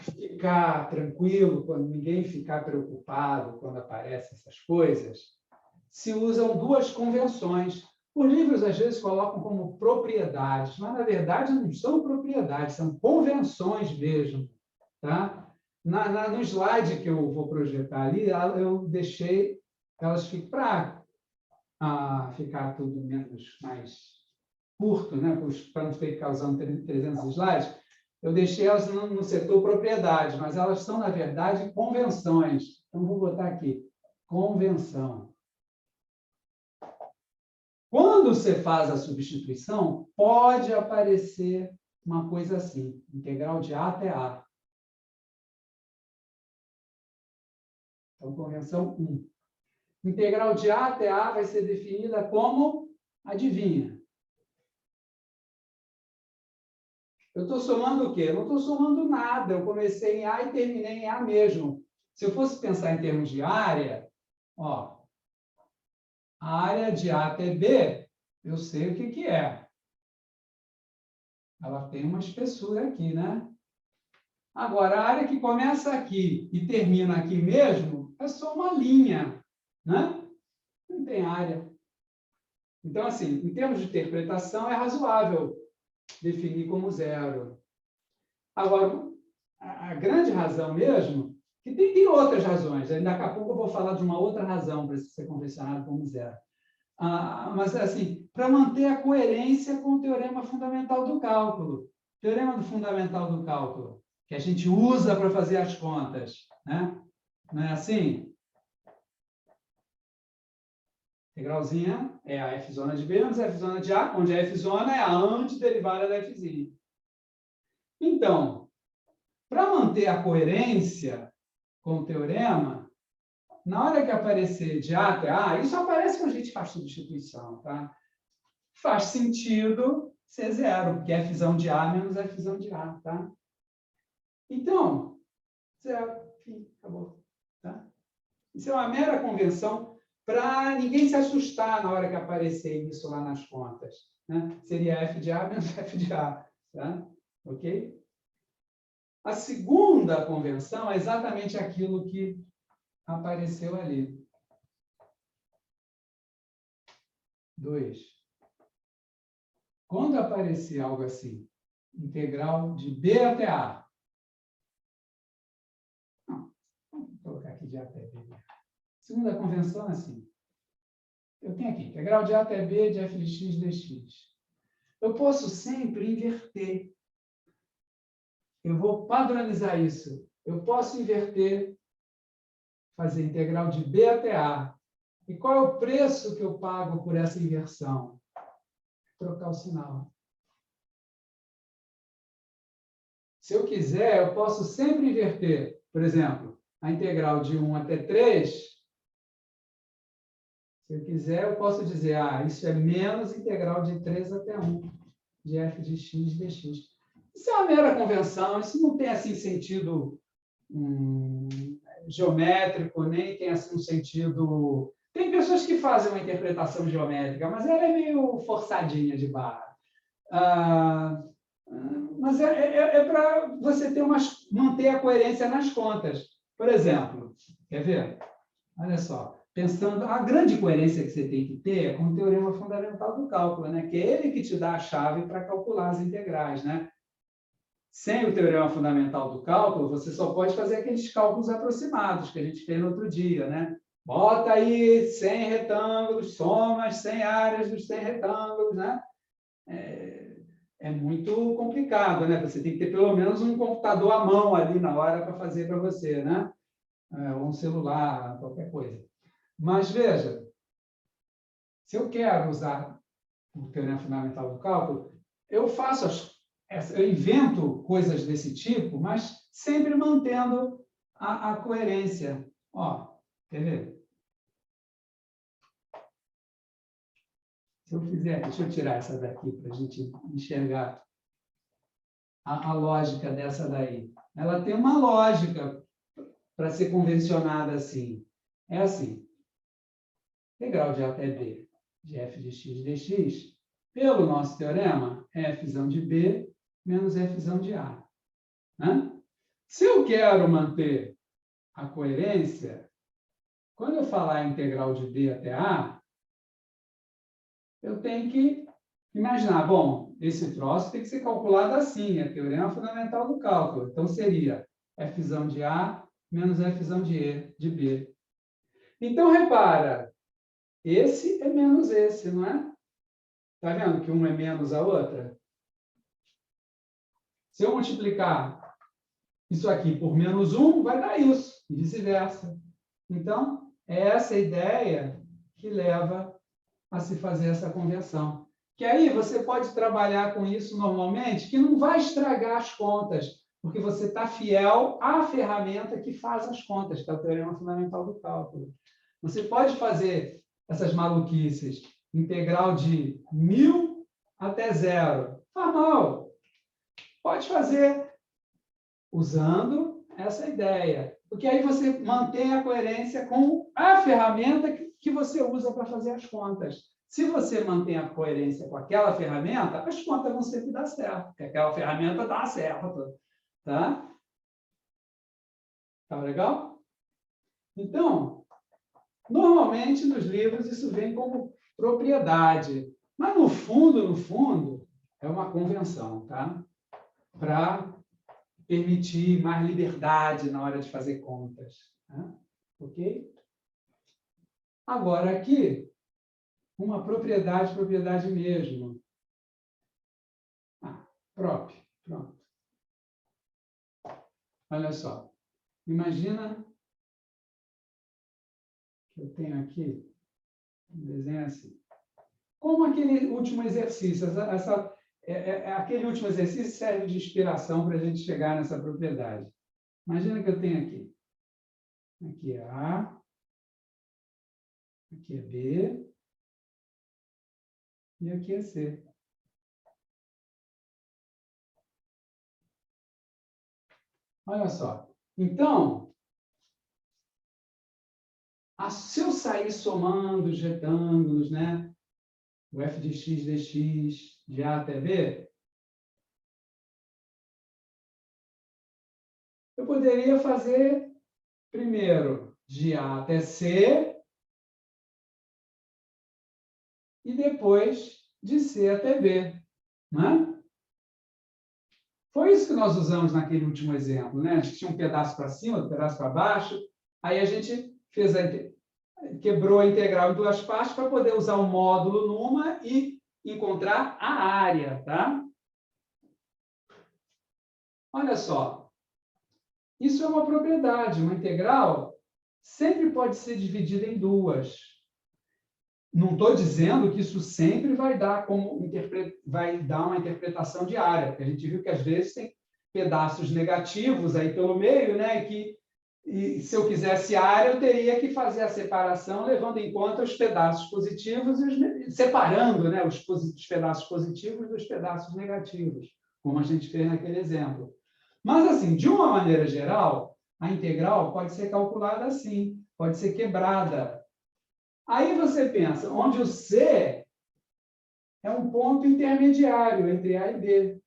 ficar tranquilo, quando ninguém ficar preocupado quando aparecem essas coisas, se usam duas convenções. Os livros, às vezes, colocam como propriedades, mas, na verdade, não são propriedades, são convenções mesmo. Tá? No slide que eu vou projetar ali, eu deixei elas ficam para ficar tudo mais curto, né? Para não ficar usando 300 slides, eu deixei elas no setor propriedade, mas elas são, na verdade, convenções. Então, vou botar aqui, convenção. Quando você faz a substituição, pode aparecer uma coisa assim, integral de A até A. Então, convenção 1. Integral de A até A vai ser definida como, adivinha? Eu estou somando o quê? Eu não estou somando nada. Eu comecei em A e terminei em A mesmo. Se eu fosse pensar em termos de área, ó, a área de A até B, eu sei o que é. Ela tem uma espessura aqui, né? Agora, a área que começa aqui e termina aqui mesmo, é só uma linha, né? Não tem área. Então, assim, em termos de interpretação, é razoável definir como zero. Agora, a grande razão mesmo, que tem outras razões, daqui a pouco eu vou falar de uma outra razão para ser convencionado como zero. Mas, assim, para manter a coerência com o teorema fundamental do cálculo. Teorema do fundamental do cálculo, que a gente usa para fazer as contas, né? Não é assim? Integralzinha é a f zona de B menos a f zona de A, onde a f zona é a antiderivada da f'. Então, para manter a coerência com o teorema, na hora que aparecer de A até A, isso aparece quando a gente faz substituição, tá? Faz sentido ser zero, porque é f de A menos f de A, tá? Então, zero, fim, acabou, tá? Isso é uma mera convenção para ninguém se assustar na hora que aparecer isso lá nas contas, né? Seria f de A menos f de A, tá? Ok? A segunda convenção é exatamente aquilo que apareceu ali. 2. Quando aparecer algo assim, integral de B até A. Não, vamos colocar aqui de A até B. Segunda convenção é assim. Eu tenho aqui, integral de A até B de f de x dx. Eu posso sempre inverter. Eu vou padronizar isso. Eu posso inverter, fazer integral de B até A. E qual é o preço que eu pago por essa inversão? Trocar o sinal. Se eu quiser, eu posso sempre inverter. Por exemplo, a integral de 1 até 3. Se eu quiser, eu posso dizer, isso é menos integral de 3 até 1 de f de x dx. Isso é uma mera convenção, isso não tem assim sentido geométrico, nem tem assim um sentido... Tem pessoas que fazem uma interpretação geométrica, mas ela é meio forçadinha de barra. Mas é para você manter a coerência nas contas. Por exemplo, quer ver? Olha só, pensando, a grande coerência que você tem que ter é com o teorema fundamental do cálculo, né? Que é ele que te dá a chave para calcular as integrais, né? Sem o teorema fundamental do cálculo, você só pode fazer aqueles cálculos aproximados que a gente fez no outro dia, né? Bota aí 100 retângulos, soma as 100 áreas dos 100 retângulos, né? É muito complicado, né? Você tem que ter pelo menos um computador à mão ali na hora para fazer para você, né? Ou um celular, qualquer coisa. Mas, veja, se eu quero usar o teorema fundamental do cálculo, eu invento coisas desse tipo, mas sempre mantendo a coerência. Ó, quer ver? Se eu fizer, deixa eu tirar essa daqui para a gente enxergar a lógica dessa daí. Ela tem uma lógica para ser convencionada assim. É assim. Integral de A até B de f de x dx, pelo nosso teorema, é f de B menos f de A. Né? Se eu quero manter a coerência, quando eu falar integral de B até A, eu tenho que imaginar, bom, esse troço tem que ser calculado assim, é teorema fundamental do cálculo. Então, seria f de A menos f de B. Então, repara, esse é menos esse, não é? Está vendo que uma é menos a outra? Se eu multiplicar isso aqui por menos 1, vai dar isso, e vice-versa. Então, é essa a ideia que leva a se fazer essa conversão. Que aí você pode trabalhar com isso normalmente, que não vai estragar as contas, porque você está fiel à ferramenta que faz as contas, que é o teorema fundamental do cálculo. Você pode fazer essas maluquices, integral de 1000 até zero. Faz mal. Pode fazer usando essa ideia, porque aí você mantém a coerência com a ferramenta que você usa para fazer as contas. Se você mantém a coerência com aquela ferramenta, as contas vão sempre dar certo, porque aquela ferramenta dá certo. Tá? Tá legal? Então, normalmente nos livros isso vem como propriedade, mas no fundo, é uma convenção, tá? Para permitir mais liberdade na hora de fazer contas. Tá? Ok? Agora aqui, uma propriedade mesmo. Próprio. Pronto. Olha só. Imagina que eu tenho aqui um desenho assim. Como aquele último exercício. Aquele último exercício serve de inspiração para a gente chegar nessa propriedade. Imagina que eu tenho aqui. Aqui é A. Aqui é B. E aqui é C. Olha só. Então, se eu sair somando os retângulos, né? O f de x dx de A até B, eu poderia fazer primeiro de A até C e depois de C até B. Né? Foi isso que nós usamos naquele último exemplo. Né? A gente tinha um pedaço para cima, um pedaço para baixo, aí a gente quebrou a integral em duas partes para poder usar um módulo numa e encontrar a área. Tá? Olha só. Isso é uma propriedade. Uma integral sempre pode ser dividida em duas. Não estou dizendo que isso sempre vai dar uma interpretação de área, porque a gente viu que às vezes tem pedaços negativos aí pelo meio, né? E se eu quisesse área, eu teria que fazer a separação levando em conta os pedaços positivos e separando, né, os pedaços positivos dos pedaços negativos, como a gente fez naquele exemplo. Mas, assim, de uma maneira geral, a integral pode ser calculada assim, pode ser quebrada. Aí você pensa, onde o C é um ponto intermediário entre A e B.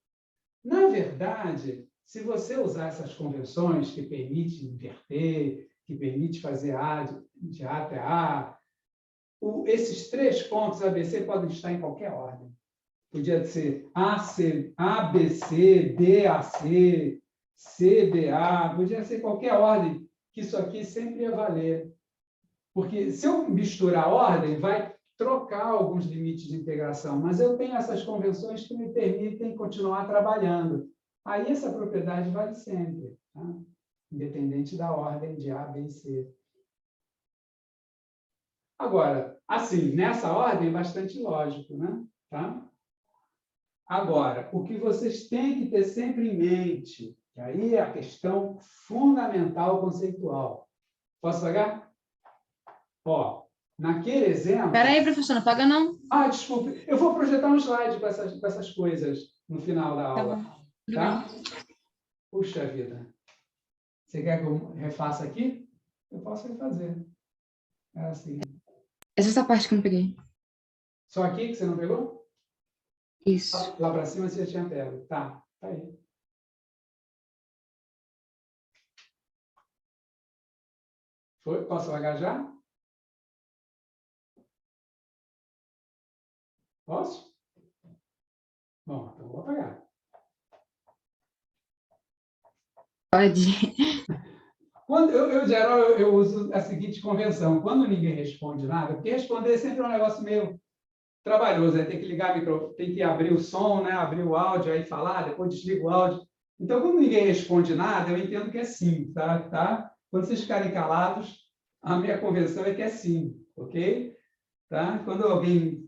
Na verdade, se você usar essas convenções que permitem inverter, que permitem fazer A de A até A, esses três pontos ABC podem estar em qualquer ordem. Podia ser ABC, ABC, BAC, CBA, podia ser qualquer ordem, que isso aqui sempre ia valer. Porque se eu misturar a ordem, vai trocar alguns limites de integração, mas eu tenho essas convenções que me permitem continuar trabalhando. Aí essa propriedade vale sempre, tá? Independente da ordem de A, B e C. Agora, assim, nessa ordem é bastante lógico, né? Tá? Agora, o que vocês têm que ter sempre em mente, que aí é a questão fundamental conceitual. Posso pagar? Ó, naquele exemplo... Espera aí, professor, não paga não. Ah, desculpe. Eu vou projetar um slide com essas coisas no final da Tá aula. bom. Tudo Tá? bem. Puxa vida. Você quer que eu refaça aqui? Eu posso refazer. É assim. Essa parte que eu não peguei. Só aqui que você não pegou? Isso. Lá para cima você já tinha pego. Tá aí. Foi? Posso apagar já? Posso? Bom, então vou apagar. Pode. Quando eu geral, eu uso a seguinte convenção. Quando ninguém responde nada, porque responder sempre é um negócio meio trabalhoso, tem que ligar o microfone, tem que abrir o som, né? Abrir o áudio, aí falar, depois desliga o áudio. Então, quando ninguém responde nada, eu entendo que é sim, tá? Quando vocês ficarem calados, a minha convenção é que é sim, ok? Tá? Quando alguém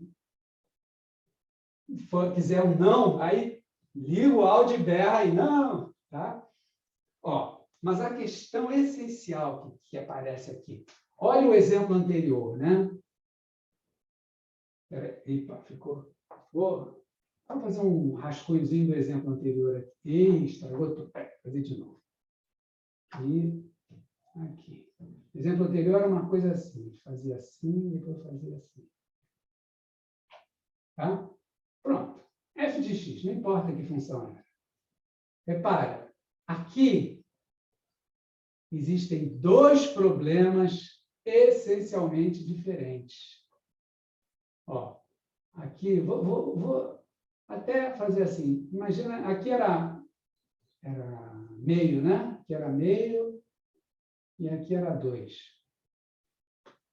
quiser um não, aí liga o áudio e berra aí, não, tá? Ó, mas a questão essencial que aparece aqui, olha o exemplo anterior, né? Epa, ficou. Vamos fazer um rascunhozinho do exemplo anterior aqui. Estragou tudo. Fazer de novo. E aqui. O exemplo anterior era uma coisa assim. Fazia assim, depois fazia assim. Tá? Pronto. F de x, não importa que função é. Repara, aqui existem dois problemas essencialmente diferentes. Ó, aqui, vou até fazer assim. Imagina, aqui era meio, né? Aqui era meio e aqui era 2.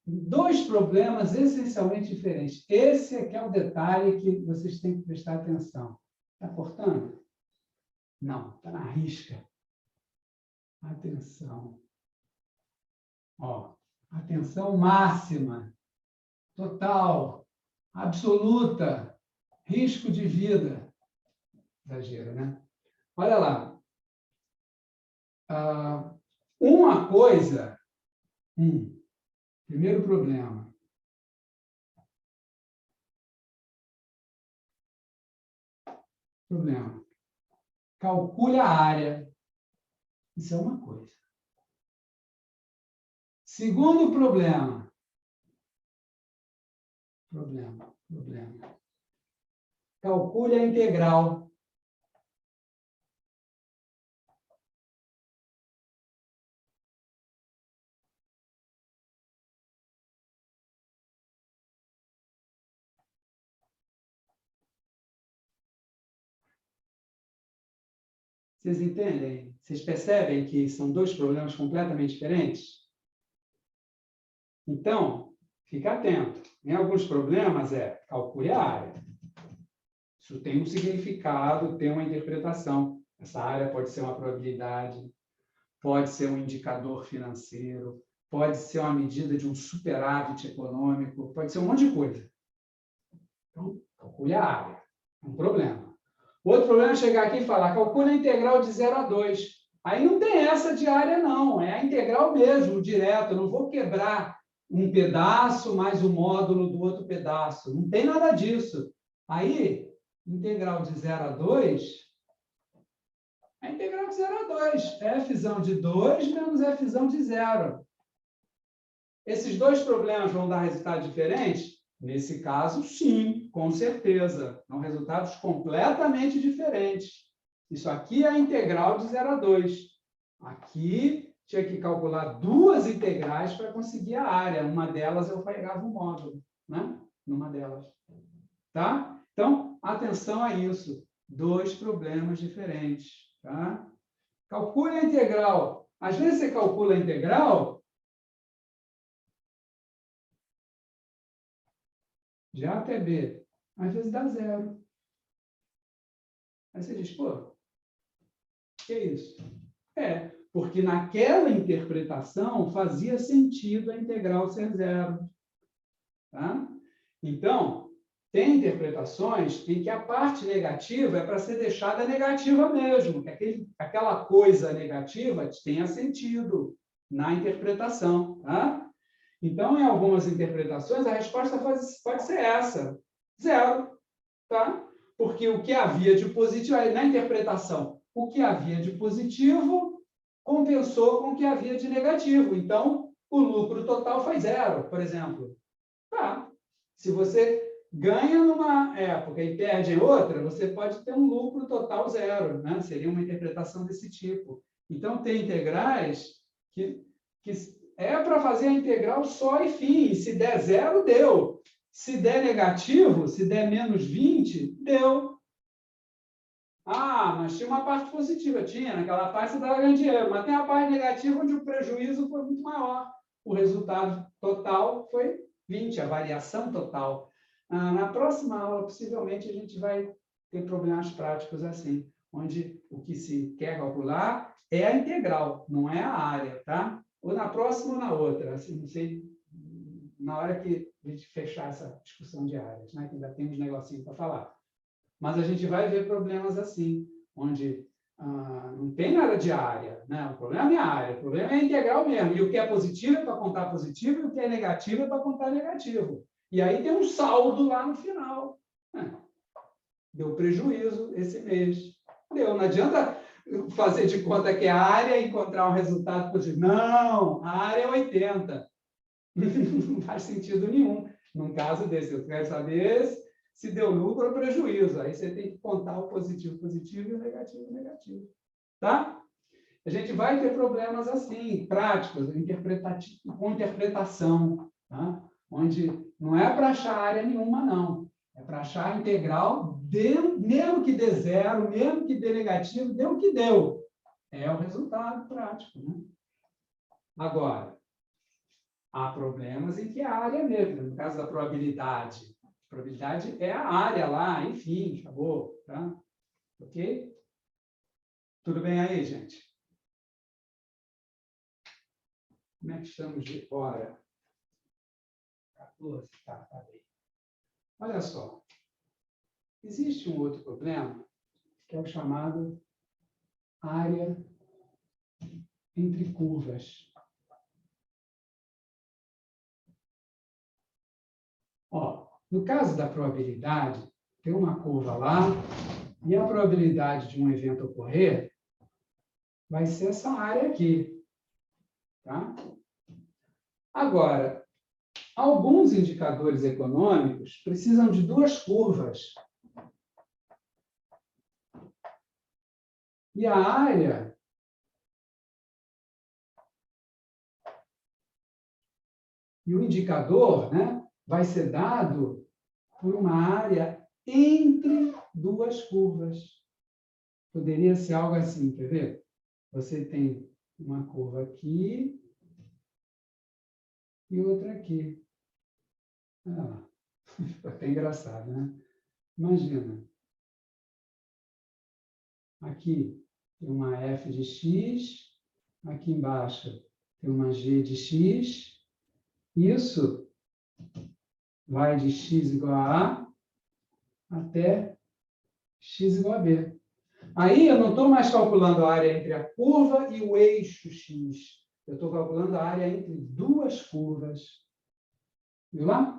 Dois problemas essencialmente diferentes. Esse aqui é o detalhe que vocês têm que prestar atenção. Está cortando? Não, está na risca. Atenção. Ó, atenção máxima, total, absoluta, risco de vida. Exagero, né? Olha lá. Uma coisa... primeiro problema. Calcule a área. Isso é uma coisa. Segundo problema. Calcule a integral. Vocês entendem? Vocês percebem que são dois problemas completamente diferentes? Então, fica atento. Em alguns problemas calcule a área. Isso tem um significado, tem uma interpretação. Essa área pode ser uma probabilidade, pode ser um indicador financeiro, pode ser uma medida de um superávit econômico, pode ser um monte de coisa. Então, calcule a área. É um problema. Outro problema é chegar aqui e falar, calcule a integral de 0 a 2. Aí não tem essa de área, não. É a integral mesmo, direto. Eu não vou quebrar um pedaço mais o módulo do outro pedaço. Não tem nada disso. Aí, integral de 0 a 2, a integral de 0 a 2. Fzão de 2 menos Fzão de 0. Esses dois problemas vão dar resultados diferentes? Nesse caso, sim, com certeza. São resultados completamente diferentes. Isso aqui é a integral de 0 a 2. Aqui, tinha que calcular duas integrais para conseguir a área. Uma delas eu pegava o módulo, né? Numa delas. Tá? Então, atenção a isso. Dois problemas diferentes. Tá? Calcule a integral. Às vezes você calcula a integral de A até B. Às vezes dá 0. Aí você diz, pô, que é isso? Porque naquela interpretação fazia sentido a integral ser 0. Tá? Então, tem interpretações em que a parte negativa é para ser deixada negativa mesmo, que aquela coisa negativa tenha sentido na interpretação. Tá? Então, em algumas interpretações, a resposta pode ser essa, 0. Tá? Porque o que havia de positivo, na interpretação, o que havia de positivo compensou com o que havia de negativo. Então, o lucro total foi 0, por exemplo. Tá. Se você ganha numa época e perde em outra, você pode ter um lucro total 0. Né? Seria uma interpretação desse tipo. Então, tem integrais que é para fazer a integral só e fim. Se der 0, deu. Se der negativo, se der menos 20, deu. Ah, mas tinha uma parte positiva. Tinha, naquela parte você estava ganhando dinheiro. Mas tem a parte negativa onde o prejuízo foi muito maior. O resultado total foi 20, a variação total. Na próxima aula, possivelmente, a gente vai ter problemas práticos assim, onde o que se quer calcular é a integral, não é a área, tá? Ou na próxima ou na outra, assim, não sei, na hora que a gente fechar essa discussão de áreas, né? Que ainda tem uns negocinhos para falar. Mas a gente vai ver problemas assim, onde não tem nada de área, né? O problema é a área, o problema é a integral mesmo. E o que é positivo é para contar positivo, e o que é negativo é para contar negativo. E aí tem um saldo lá no final. Deu prejuízo esse mês. Deu, não adianta fazer de conta que é a área e encontrar um resultado positivo. Não, a área é 80. Não faz sentido nenhum. Num caso desse, eu quero saber se deu lucro ou prejuízo. Aí você tem que contar o positivo positivo e o negativo negativo. Tá? A gente vai ter problemas assim, práticos, com interpretação, tá? Onde não é para achar área nenhuma, não. É para achar a integral, mesmo que dê zero, mesmo que dê negativo, deu o que deu. É o resultado prático. Né? Agora, há problemas em que a área mesmo, no caso da probabilidade. A probabilidade é a área lá, enfim, acabou. Tá? Ok? Tudo bem aí, gente? Como é que estamos de hora? 14? Tá bem. Olha só. Existe um outro problema, que é o chamado área entre curvas. Ó, no caso da probabilidade, tem uma curva lá, e a probabilidade de um evento ocorrer vai ser essa área aqui. Tá? Agora, alguns indicadores econômicos precisam de duas curvas. E a área e o indicador, né, vai ser dado por uma área entre duas curvas. Poderia ser algo assim, quer ver? Você tem uma curva aqui e outra aqui. Olha lá. Ficou até engraçado, né? Imagina. Aqui tem uma f de x, aqui embaixo tem uma g de x. Isso vai de x igual a até x igual a b. Aí eu não estou mais calculando a área entre a curva e o eixo x. Eu estou calculando a área entre duas curvas. Viu lá?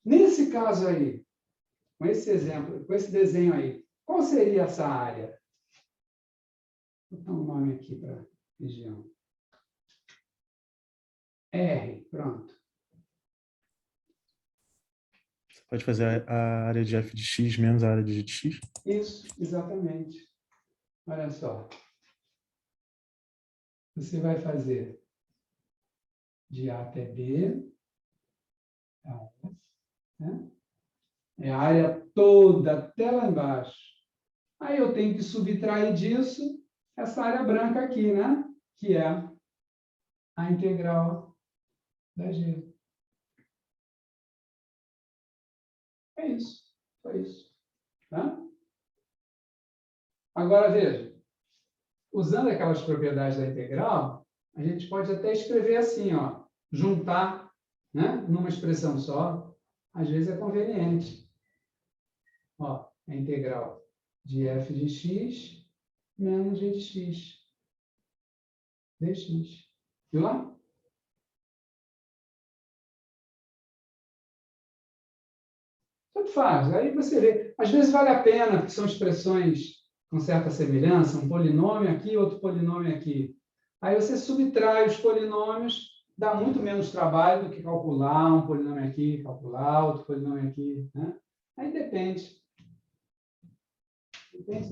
Nesse caso aí, com esse exemplo, com esse desenho aí, qual seria essa área? Vou botar um nome aqui para a região. R, pronto. Você pode fazer a área de f de x menos a área de g de x? Isso, exatamente. Olha só. Você vai fazer de A até B. Né? É a área toda, até lá embaixo. Aí eu tenho que subtrair disso essa área branca aqui, né? Que é a integral da G. É isso. Foi isso. Tá? Agora, veja. Usando aquelas propriedades da integral, a gente pode até escrever assim, ó, juntar, né, numa expressão só. Às vezes é conveniente. Ó, a integral de f de x menos g de x. dx. Viu lá? Tanto faz. Aí você vê. Às vezes vale a pena, porque são expressões com certa semelhança, um polinômio aqui, outro polinômio aqui. Aí você subtrai os polinômios, dá muito menos trabalho do que calcular um polinômio aqui, calcular outro polinômio aqui. Né? Aí depende. Depende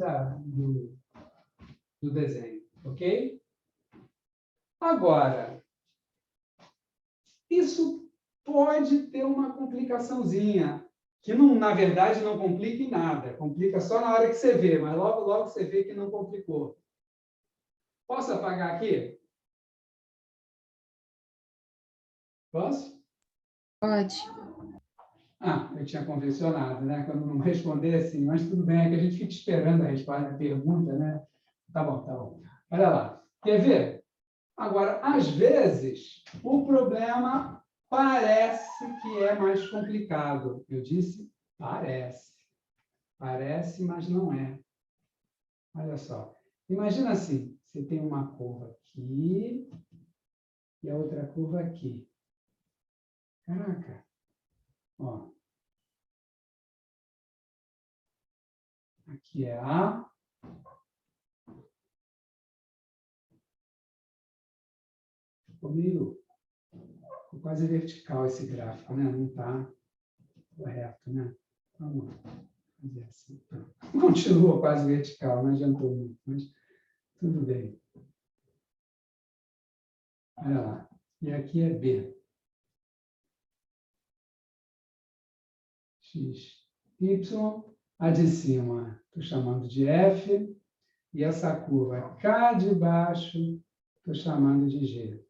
do desenho. Ok? Agora, isso pode ter uma complicaçãozinha, que não, na verdade não complica em nada, complica só na hora que você vê, mas logo, logo você vê que não complicou. Posso apagar aqui? Posso? Pode. Ah, eu tinha convencionado, né? Quando não responder assim, mas tudo bem, é que a gente fica esperando a resposta da pergunta, né? Tá bom, tá bom. Olha lá. Quer ver? Agora, às vezes, o problema parece que é mais complicado. Eu disse parece. Parece, mas não é. Olha só. Imagina assim, você tem uma curva aqui e a outra curva aqui. Caraca. Ó. Aqui é A. Ficou quase vertical esse gráfico, né? Não está correto, né? Vamos fazer assim. Continua quase vertical, não adiantou muito, mas tudo bem. Olha lá. E aqui é B. X, Y. A de cima, estou chamando de F. E essa curva K de baixo, estou chamando de G.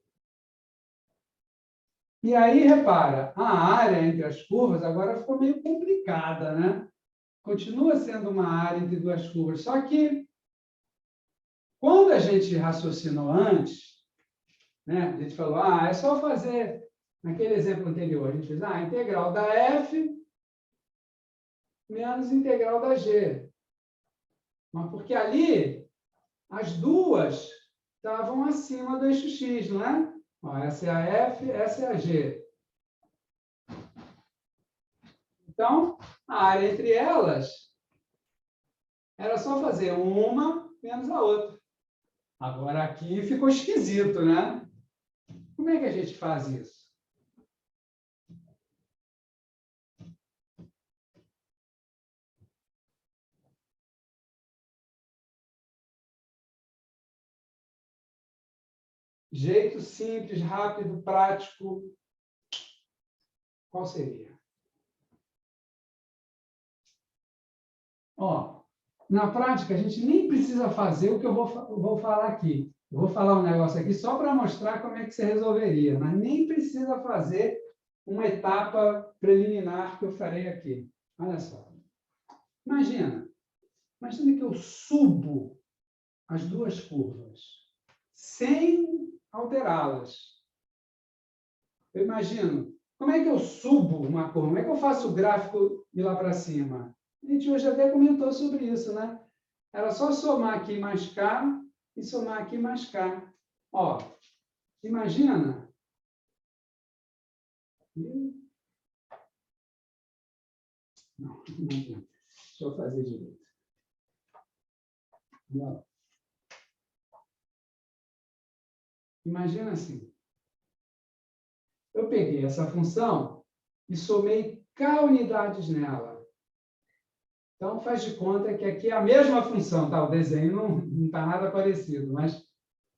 E aí, repara, a área entre as curvas agora ficou meio complicada, né? Continua sendo uma área entre duas curvas. Só que, quando a gente raciocinou antes, né, a gente falou, é só fazer, naquele exemplo anterior, a gente fez a integral da F menos integral da G. Mas porque ali, as duas estavam acima do eixo X, não é? Ó, essa é a F, essa é a G. Então, a área entre elas era só fazer uma menos a outra. Agora aqui ficou esquisito, né? Como é que a gente faz isso? Jeito simples, rápido, prático. Qual seria? Ó, na prática, a gente nem precisa fazer o que eu vou falar aqui. Eu vou falar um negócio aqui só para mostrar como é que você resolveria, mas nem precisa fazer uma etapa preliminar que eu farei aqui. Olha só. Imagina que eu subo as duas curvas sem alterá-las. Eu imagino, como é que eu subo uma curva? Como é que eu faço o gráfico ir lá para cima? A gente hoje até comentou sobre isso, né? Era só somar aqui mais K e somar aqui mais K. Ó, imagina. Não adianta. Deixa eu fazer direito. Não. Imagina assim. Eu peguei essa função e somei K unidades nela. Então, faz de conta que aqui é a mesma função, tá? O desenho não está nada parecido, mas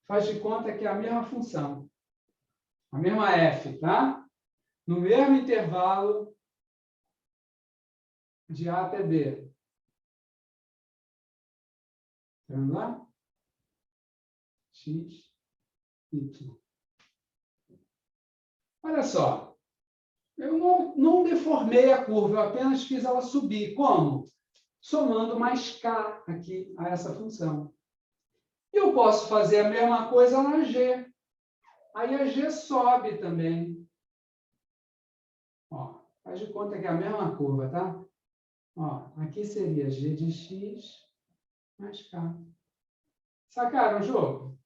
faz de conta que é a mesma função. A mesma f, tá? No mesmo intervalo de A até B. Vamos lá? X, Y. Olha só. Eu não deformei a curva, eu apenas fiz ela subir. Como? Somando mais K aqui a essa função. E eu posso fazer a mesma coisa na G. Aí a G sobe também. Ó, faz de conta que é a mesma curva, tá? Ó, aqui seria G de X mais K. Sacaram o jogo?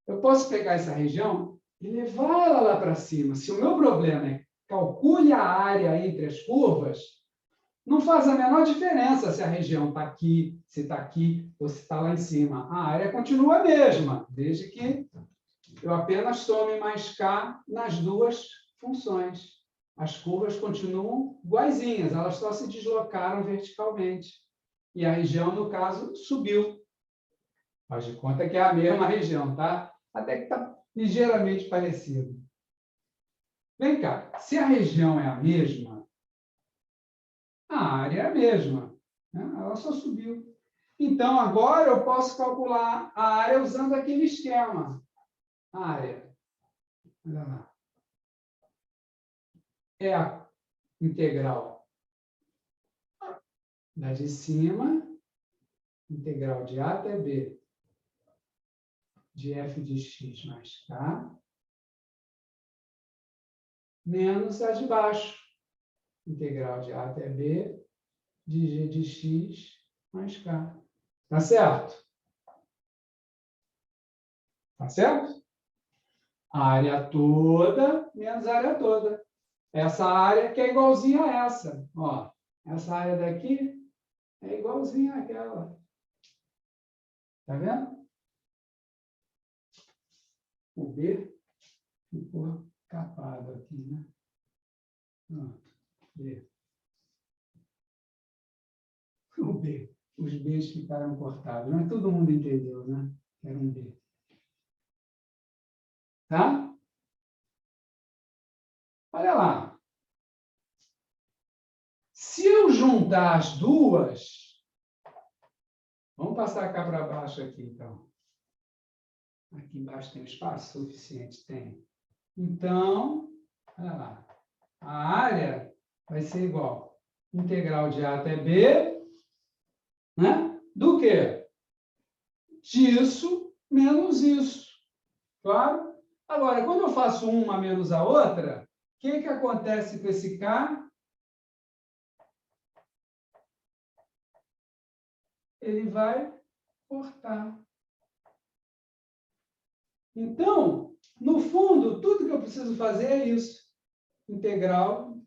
Eu posso pegar essa região e levar ela lá para cima. Se o meu problema é calcule a área entre as curvas, não faz a menor diferença se a região está aqui, se está aqui ou se está lá em cima. A área continua a mesma, desde que eu apenas some mais K nas duas funções. As curvas continuam iguaizinhas, elas só se deslocaram verticalmente. E a região, no caso, subiu. Faz de conta que é a mesma região, tá? Até que está ligeiramente parecido. Vem cá, se a região é a mesma, A área é a mesma, né? Ela só subiu. Então, agora eu posso calcular a área usando aquele esquema. A área, olha lá, é a integral da de cima, integral de A até B, de f de x mais k, menos a de baixo, integral de A até B, de g de x mais k. Tá certo? Tá certo? A área toda menos a área toda. Essa área que é igualzinha a essa. Ó, essa área daqui é igualzinha àquela. Tá vendo? O B ficou capado aqui, né? Pronto. B. O B. Os Bs ficaram cortados. Mas todo mundo entendeu, né? Era um B. Tá? Olha lá. Se eu juntar as duas, vamos passar cá para baixo aqui, então. Aqui embaixo tem espaço suficiente? Tem. Então, olha lá. A área vai ser igual. Integral de A até B, né? Do quê? Disso menos isso. Claro? Agora, quando eu faço uma menos a outra, o que acontece com esse K? Ele vai cortar. Então, no fundo, tudo que eu preciso fazer é isso. Integral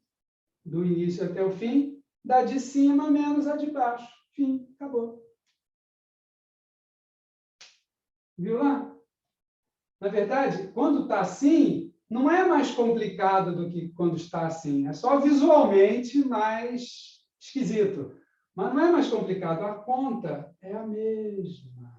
do início até o fim, da de cima menos a de baixo. Fim, acabou. Viu lá? Na verdade, quando está assim, não é mais complicado do que quando está assim. É só visualmente mais esquisito. Mas não é mais complicado. A conta é a mesma.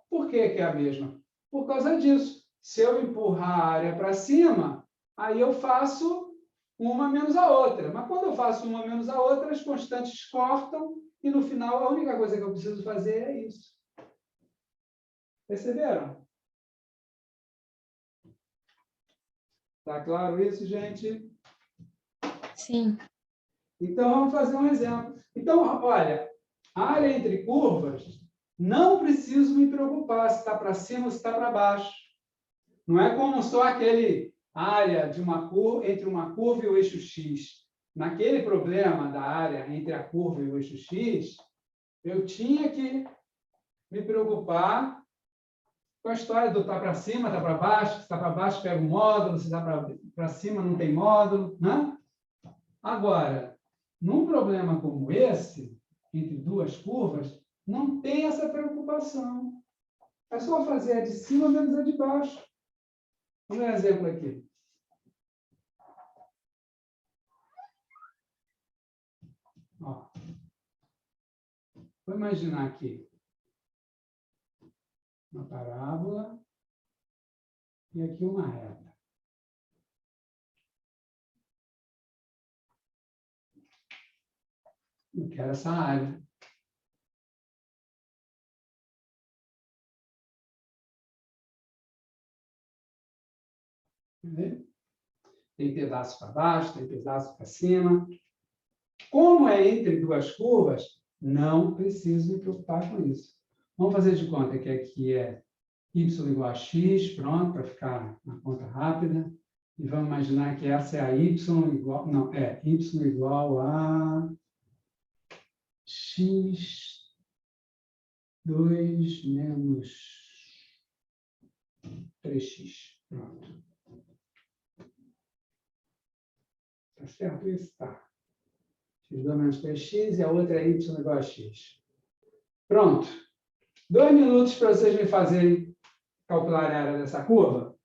Por que que é a mesma? Por causa disso. Se eu empurrar a área para cima, aí eu faço uma menos a outra. Mas quando eu faço uma menos a outra, as constantes cortam e no final a única coisa que eu preciso fazer é isso. Perceberam? Tá claro isso, gente? Sim. Então, vamos fazer um exemplo. Então, olha, a área entre curvas, não preciso me preocupar se está para cima ou se está para baixo. Não é como só aquele área de uma curva, entre uma curva e o eixo x. Naquele problema da área entre a curva e o eixo x, eu tinha que me preocupar com a história do está para cima, está para baixo, se está para baixo pega um módulo, se está para cima não tem módulo, né? Agora, num problema como esse, entre duas curvas, não tem essa preocupação. É só fazer a de cima menos a de baixo. Vamos ver um exemplo aqui. Ó. Vou imaginar aqui uma parábola e aqui uma reta. Eu quero essa área. Entendeu? Tem pedaço para baixo, tem pedaço para cima. Como é entre duas curvas, não preciso me preocupar com isso. Vamos fazer de conta que aqui é y igual a x, pronto, para ficar na conta rápida. E vamos imaginar que essa é a y igual... Não, é y igual a x2 menos 3x. Pronto. Tá certo isso? Tá. x2 menos 3x e a outra é y igual a x. Pronto. 2 minutos para vocês me fazerem calcular a área dessa curva.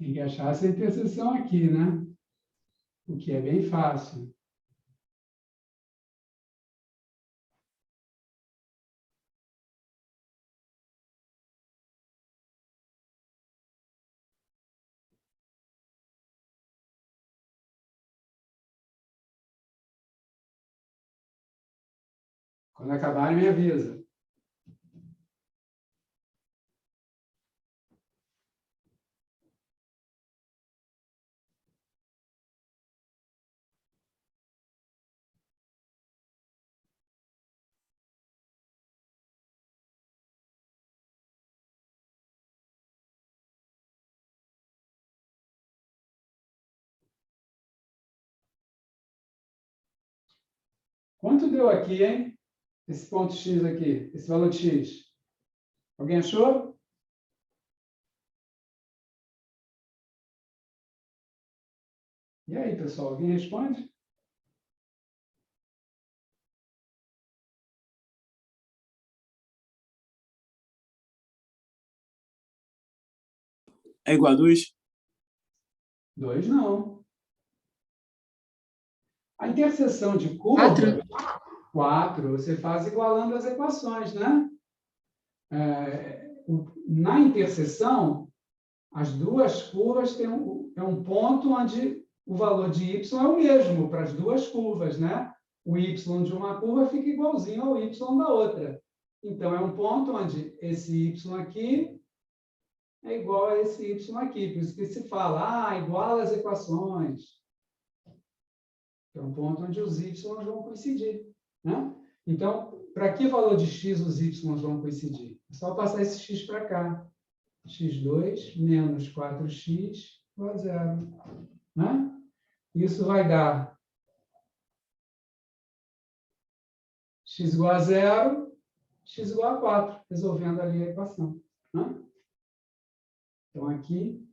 Tem que achar essa interseção aqui, né? O que é bem fácil. Quando acabar, me avisa. Quanto deu aqui, hein? Esse ponto X aqui, esse valor de X. Alguém achou? E aí, pessoal, alguém responde? É igual a 2? 2 não. A interseção de curvas, 4, você faz igualando as equações, né? Na interseção, as duas curvas têm um ponto onde o valor de y é o mesmo para as duas curvas, né? O y de uma curva fica igualzinho ao y da outra. Então, é um ponto onde esse y aqui é igual a esse y aqui. Por isso que se fala, iguala as equações. É um ponto onde os y vão coincidir, né? Então, para que valor de x os y vão coincidir? É só passar esse x para cá. x2 menos 4x igual a 0. Né? Isso vai dar x igual a 0, x igual a 4, resolvendo ali a equação. Né? Então, aqui,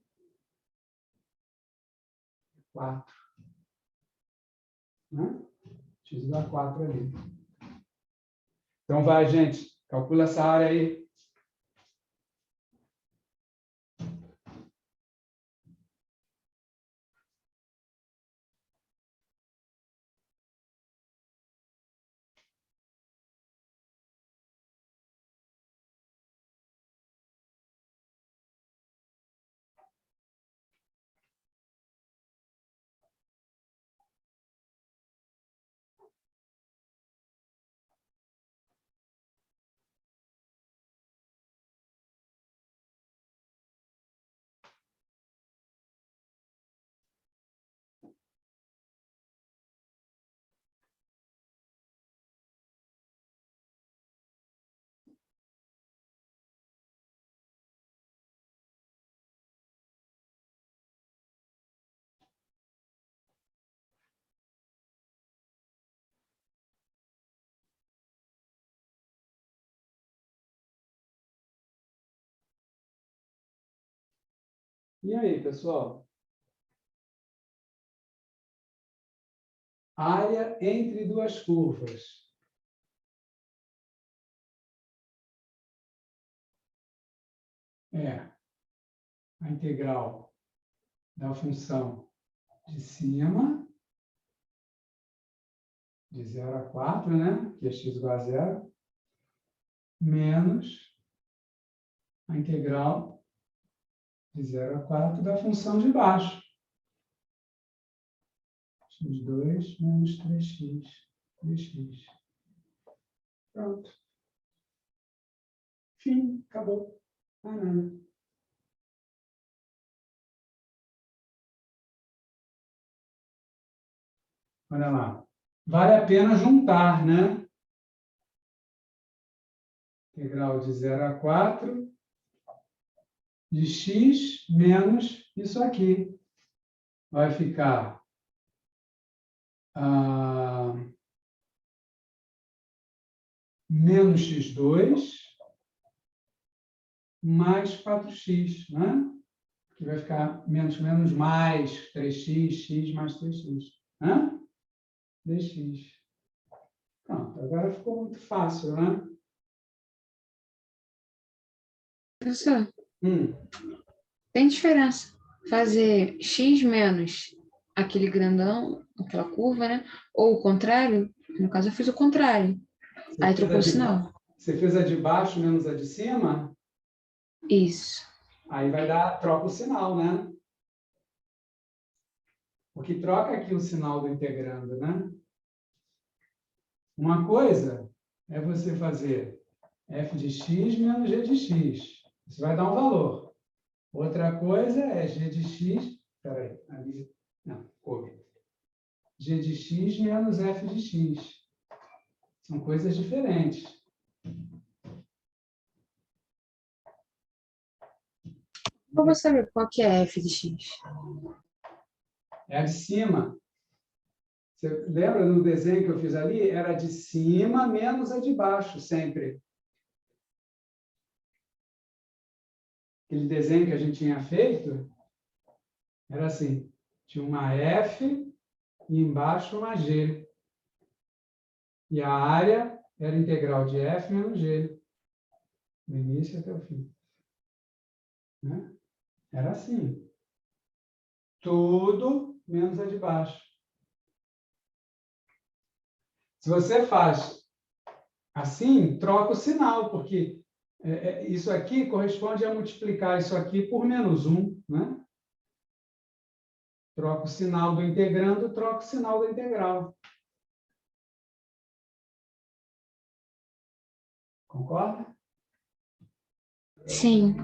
4. Né? X igual a 4 ali. Então, vai, gente. Calcula essa área aí. E aí, pessoal? Área entre duas curvas. É a integral da função de cima, de 0 a 4, né? Que é x igual a 0, menos a integral de 0 a 4 da função de baixo. x2 menos 3x dx. Pronto. Fim, acabou. Nada. Olha lá. Vale a pena juntar, né? Integral de 0 a 4 de x menos isso aqui. Vai ficar menos x2 mais 4x, né? Que vai ficar menos mais 3x, x mais 3x. Né? dx. Pronto, agora ficou muito fácil, né? Professor, Hum. tem diferença. fazer x menos aquele grandão, aquela curva, né? Ou o contrário, no caso eu fiz o contrário. Você Aí fez trocou a o de sinal. Você fez a de baixo menos a de cima? Isso. Aí troca o sinal, né? Porque troca aqui o sinal do integrando, né? Uma coisa é você fazer f de x menos g de x. Isso vai dar um valor. Outra coisa é g de x... Espera aí, ali... Não, coube. G de x menos f de x. São coisas diferentes. Eu vou saber qual que é f de x. É a de cima. Você lembra no desenho que eu fiz ali? Era de cima menos a de baixo, sempre. Aquele desenho que a gente tinha feito era assim. Tinha uma F e embaixo uma G. E a área era integral de F menos G. Do início até o fim. Né? Era assim. Tudo menos a de baixo. Se você faz assim, troca o sinal, porque isso aqui corresponde a multiplicar isso aqui por menos 1, né? Troca o sinal do integrando, troca o sinal da integral. Concorda? Sim.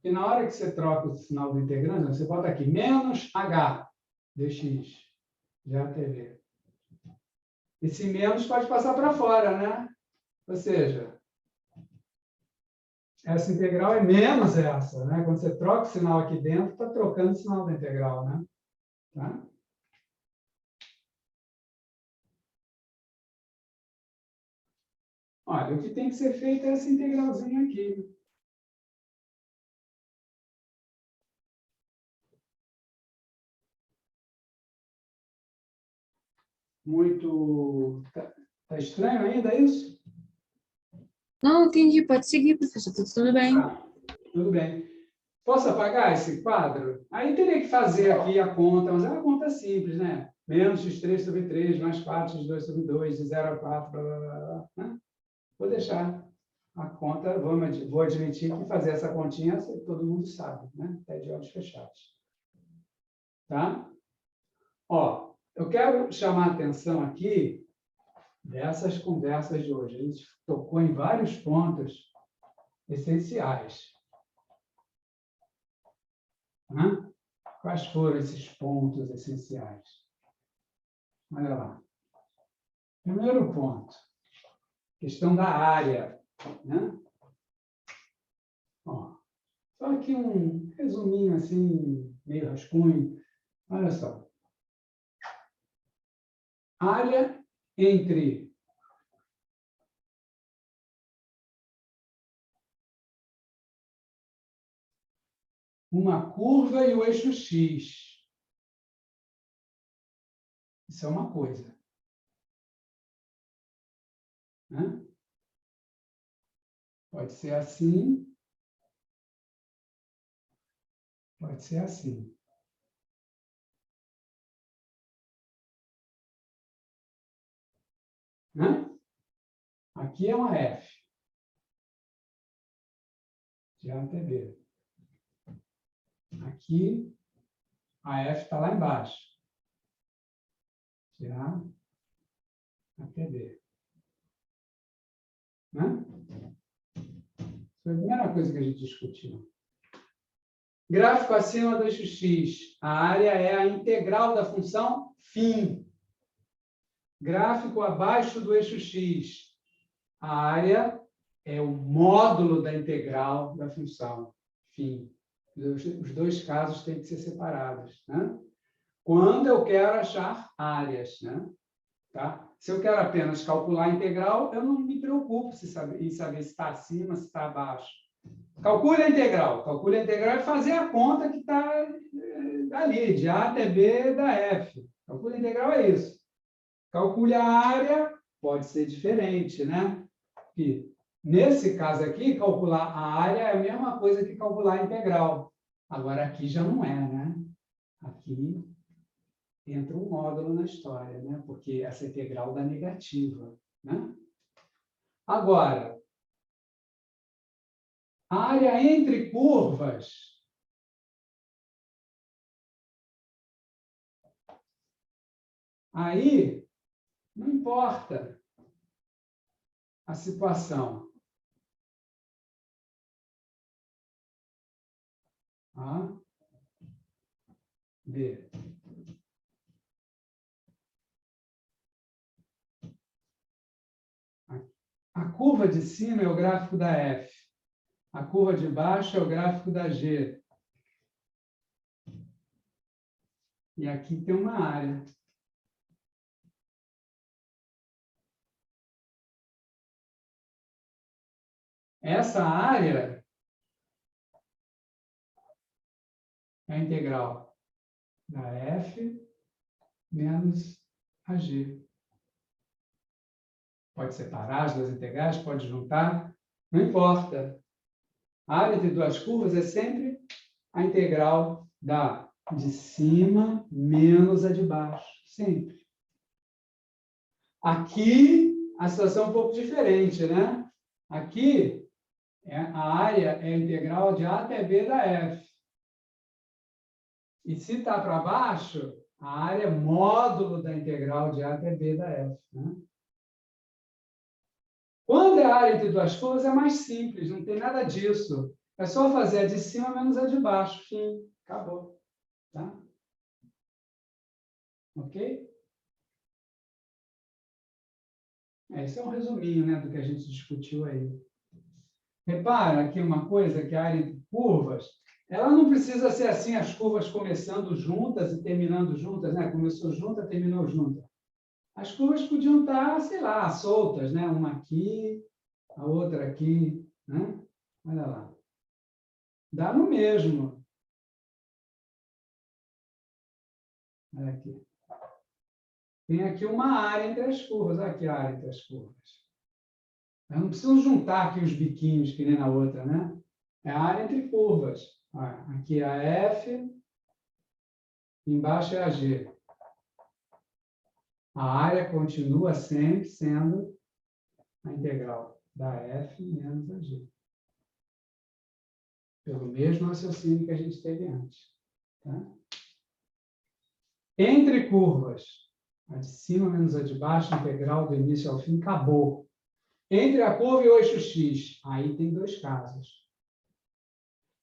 E na hora que você troca o sinal do integrando, você bota aqui menos h dx, já TV. Esse menos pode passar para fora, né? Ou seja, essa integral é menos essa, né? Quando você troca o sinal aqui dentro, está trocando o sinal da integral, né? Tá? Olha, o que tem que ser feito é essa integralzinha aqui. Muito... Tá estranho ainda isso? Não, entendi. Pode seguir, professor. Tá tudo bem. Tudo bem. Posso apagar esse quadro? Aí teria que fazer aqui a conta, mas é uma conta simples, né? Menos x3 sobre 3, mais 4x2 sobre 2, de 0 a 4, blá, blá, blá, blá, né? Vou deixar a conta, vou admitir que fazer essa continha todo mundo sabe, né? Até de olhos fechados. Tá? Ó, eu quero chamar a atenção aqui dessas conversas de hoje. A gente tocou em vários pontos essenciais. Né? Quais foram esses pontos essenciais? Olha lá. Primeiro ponto, questão da área. Né? Ó, só aqui um resuminho assim, meio rascunho. Olha só. Área entre uma curva e o eixo X. Isso é uma coisa. Né? Pode ser assim. Pode ser assim. Né? Aqui é uma F. De A até B. Aqui, a F está lá embaixo. De A até B. Né? Foi a primeira coisa que a gente discutiu. Gráfico acima do eixo X. A área é a integral da função φ. Gráfico abaixo do eixo X. A área é o módulo da integral da função φ. Os dois casos têm que ser separados. Né? Quando eu quero achar áreas. Né? Tá? Se eu quero apenas calcular a integral, eu não me preocupo em saber se está acima, se está abaixo. Calcule a integral. Calcule a integral é fazer a conta que está ali, de A até B da F. Calcule a integral é isso. Calcule a área, pode ser diferente, né? E Nesse caso aqui, calcular a área é a mesma coisa que calcular a integral. Agora, aqui já não é, né? Aqui entra um módulo na história, né? Porque essa integral dá negativa, né? Agora, a área entre curvas aí não importa a situação. A, B. A curva de cima é o gráfico da F. A curva de baixo é o gráfico da G. E aqui tem uma área. Essa área é a integral da F menos a G. Pode separar as duas integrais, pode juntar, não importa. A área entre duas curvas é sempre a integral da de cima menos a de baixo, sempre. Aqui, a situação é um pouco diferente, né? Aqui, a área é a integral de A até B da F. E se está para baixo, a área é módulo da integral de A até B da F. Né? Quando é a área entre duas curvas, é mais simples, não tem nada disso. É só fazer a de cima menos a de baixo. Fim. Acabou. Tá? Ok? Esse é um resuminho, né, do que a gente discutiu aí. Repara aqui uma coisa, que a área entre curvas, ela não precisa ser assim, as curvas começando juntas e terminando juntas, né? Começou junta, terminou junta. As curvas podiam estar, sei lá, soltas, né? Uma aqui, a outra aqui, né? Olha lá. Dá no mesmo. Olha aqui. Tem aqui uma área entre as curvas. Olha aqui a área entre as curvas. Eu não preciso juntar aqui os biquinhos que nem na outra, né? É a área entre curvas. Olha, aqui é a F, embaixo é a G. A área continua sempre sendo a integral da F menos a G. Pelo mesmo raciocínio que a gente teve antes. Tá? Entre curvas, a de cima menos a de baixo, integral do início ao fim, acabou. Entre a curva e o eixo X, aí tem dois casos.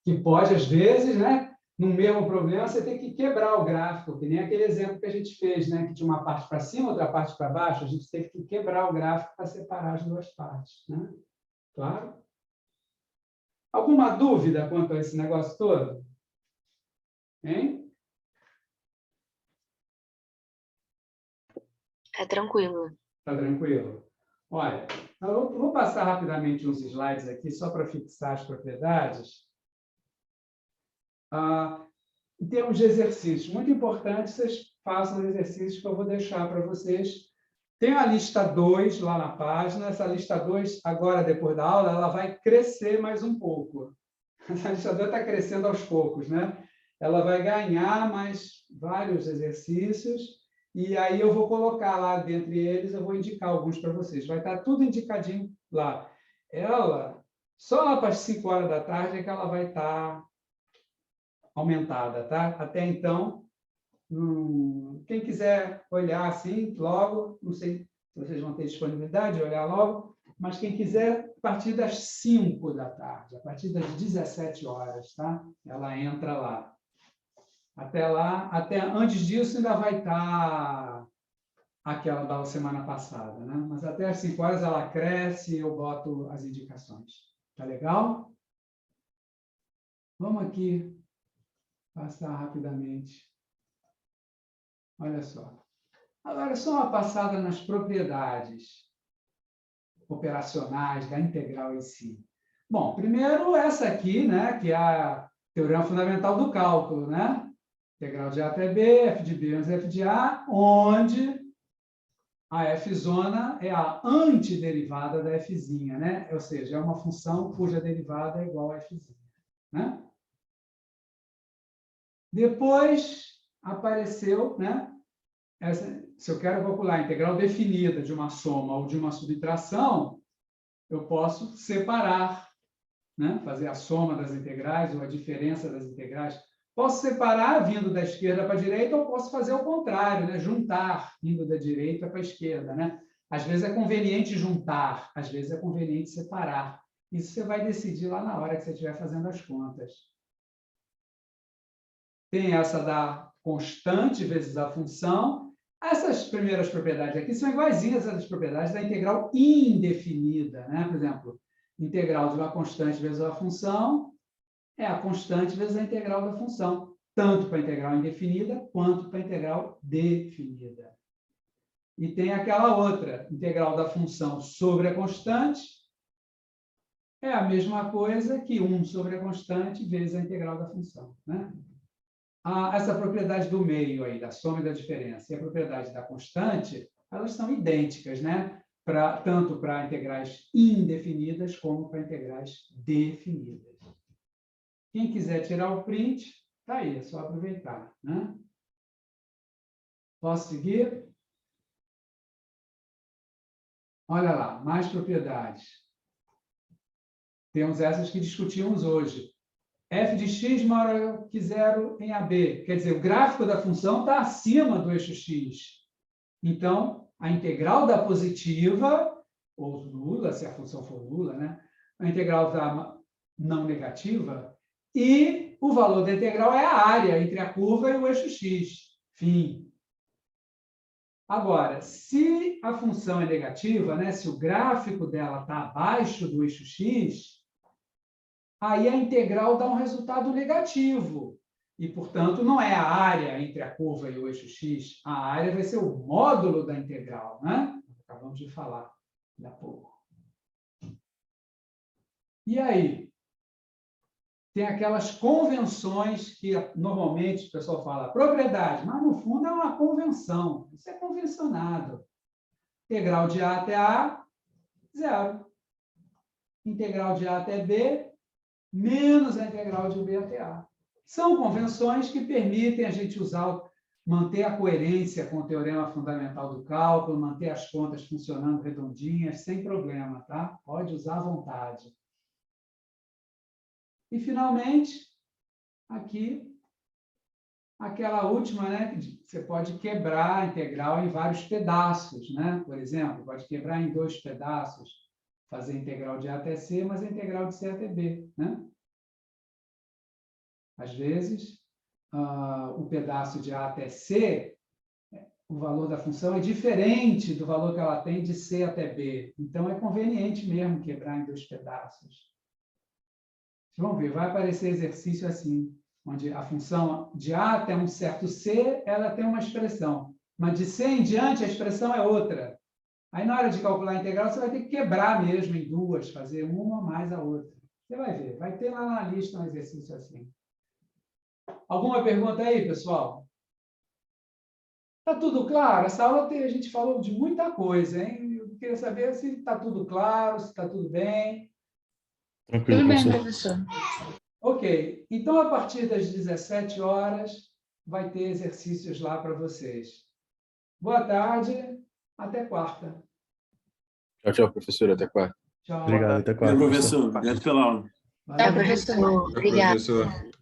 Que pode, às vezes, né, no mesmo problema, você tem que quebrar o gráfico, que nem aquele exemplo que a gente fez, né, que tinha uma parte para cima, outra parte para baixo, a gente teve que quebrar o gráfico para separar as duas partes. Né? Claro? Alguma dúvida quanto a esse negócio todo? Hein? Tá tranquilo. Tá tranquilo? Olha, eu vou passar rapidamente uns slides aqui, só para fixar as propriedades. Em termos de exercícios, muito importante vocês façam os exercícios que eu vou deixar para vocês. Tem a lista 2 lá na página. Essa lista 2, agora, depois da aula, ela vai crescer mais um pouco. Essa lista 2 está crescendo aos poucos, né? Ela vai ganhar mais vários exercícios, e aí eu vou colocar lá, dentre eles, eu vou indicar alguns para vocês. Vai estar tudo indicadinho lá. Ela, só lá para as 5 horas da tarde é que ela vai estar aumentada, tá? Até então, quem quiser olhar assim, logo, não sei se vocês vão ter disponibilidade de olhar logo, mas quem quiser, a partir das 5 da tarde, a partir das 17 horas, tá? Ela entra lá. Até lá, até antes disso, ainda vai estar aquela da semana passada, né? Mas até as 5 horas ela cresce e eu boto as indicações. Tá legal? Vamos aqui passar rapidamente. Olha só. Agora, só uma passada nas propriedades operacionais da integral em si. Bom, primeiro essa aqui, né, que é a teorema fundamental do cálculo, né? Integral de A até B, f de B menos f de A, onde A f-zona é a antiderivada da fzinha, né? Ou seja, é uma função cuja derivada é igual a fzinha, né? Depois apareceu, né? Se eu quero calcular a integral definida de uma soma ou de uma subtração, eu posso separar, né? Fazer a soma das integrais ou a diferença das integrais. Posso separar vindo da esquerda para a direita ou posso fazer o contrário, né? Juntar vindo da direita para a esquerda, né? Às vezes é conveniente juntar, às vezes é conveniente separar. Isso você vai decidir lá na hora que você estiver fazendo as contas. Tem essa da constante vezes a função. Essas primeiras propriedades aqui são iguaizinhas às propriedades da integral indefinida, né? Por exemplo, integral de uma constante vezes a função é a constante vezes a integral da função, tanto para a integral indefinida quanto para a integral definida. E tem aquela outra, integral da função sobre a constante, é a mesma coisa que 1 sobre a constante vezes a integral da função, né? Essa propriedade do meio aí, da soma e da diferença, e a propriedade da constante, elas são idênticas, né? Tanto para integrais indefinidas como para integrais definidas. Quem quiser tirar o print, está aí, é só aproveitar, né? Posso seguir? Olha lá, mais propriedades. Temos essas que discutimos hoje. F de x maior que zero em AB. Quer dizer, o gráfico da função está acima do eixo x. Então, a integral da positiva, ou nula, se a função for nula, né? A integral da não negativa, e o valor da integral é a área entre a curva e o eixo x. Fim. Agora, se a função é negativa, né, se o gráfico dela está abaixo do eixo x, aí a integral dá um resultado negativo. E, portanto, não é a área entre a curva e o eixo x, a área vai ser o módulo da integral, né? Acabamos de falar há pouco. E aí? Tem aquelas convenções que normalmente o pessoal fala propriedade, mas no fundo é uma convenção. Isso é convencionado. Integral de A até A, zero. Integral de A até B, menos a integral de B até A. São convenções que permitem a gente manter a coerência com o teorema fundamental do cálculo, manter as contas funcionando redondinhas, sem problema, tá? Pode usar à vontade. E, finalmente, aqui, aquela última, né? Você pode quebrar a integral em vários pedaços, né? Por exemplo, pode quebrar em 2 pedaços, fazer a integral de A até C, mas a integral de C até B, né? Às vezes, o pedaço de A até C, o valor da função é diferente do valor que ela tem de C até B. Então, é conveniente mesmo quebrar em 2 pedaços. Vocês vão ver, vai aparecer exercício assim, onde a função de A até um certo C, ela tem uma expressão, mas de C em diante a expressão é outra. Aí, na hora de calcular a integral, você vai ter que quebrar mesmo em 2, fazer uma mais a outra. Você vai ver, vai ter lá na lista um exercício assim. Alguma pergunta aí, pessoal? Está tudo claro? Essa aula a gente falou de muita coisa, hein? Eu queria saber se está tudo claro, se está tudo bem. Tranquilo, Tudo bem, professor. professor. Ok. Então, a partir das 17 horas, vai ter exercícios lá para vocês. Boa tarde. Até quarta. Tchau, tchau, professor. Até quarta. Tchau. Obrigado, até Valeu, quarta, professor. Obrigado pela aula. Valeu. Professor. Obrigada. Professor.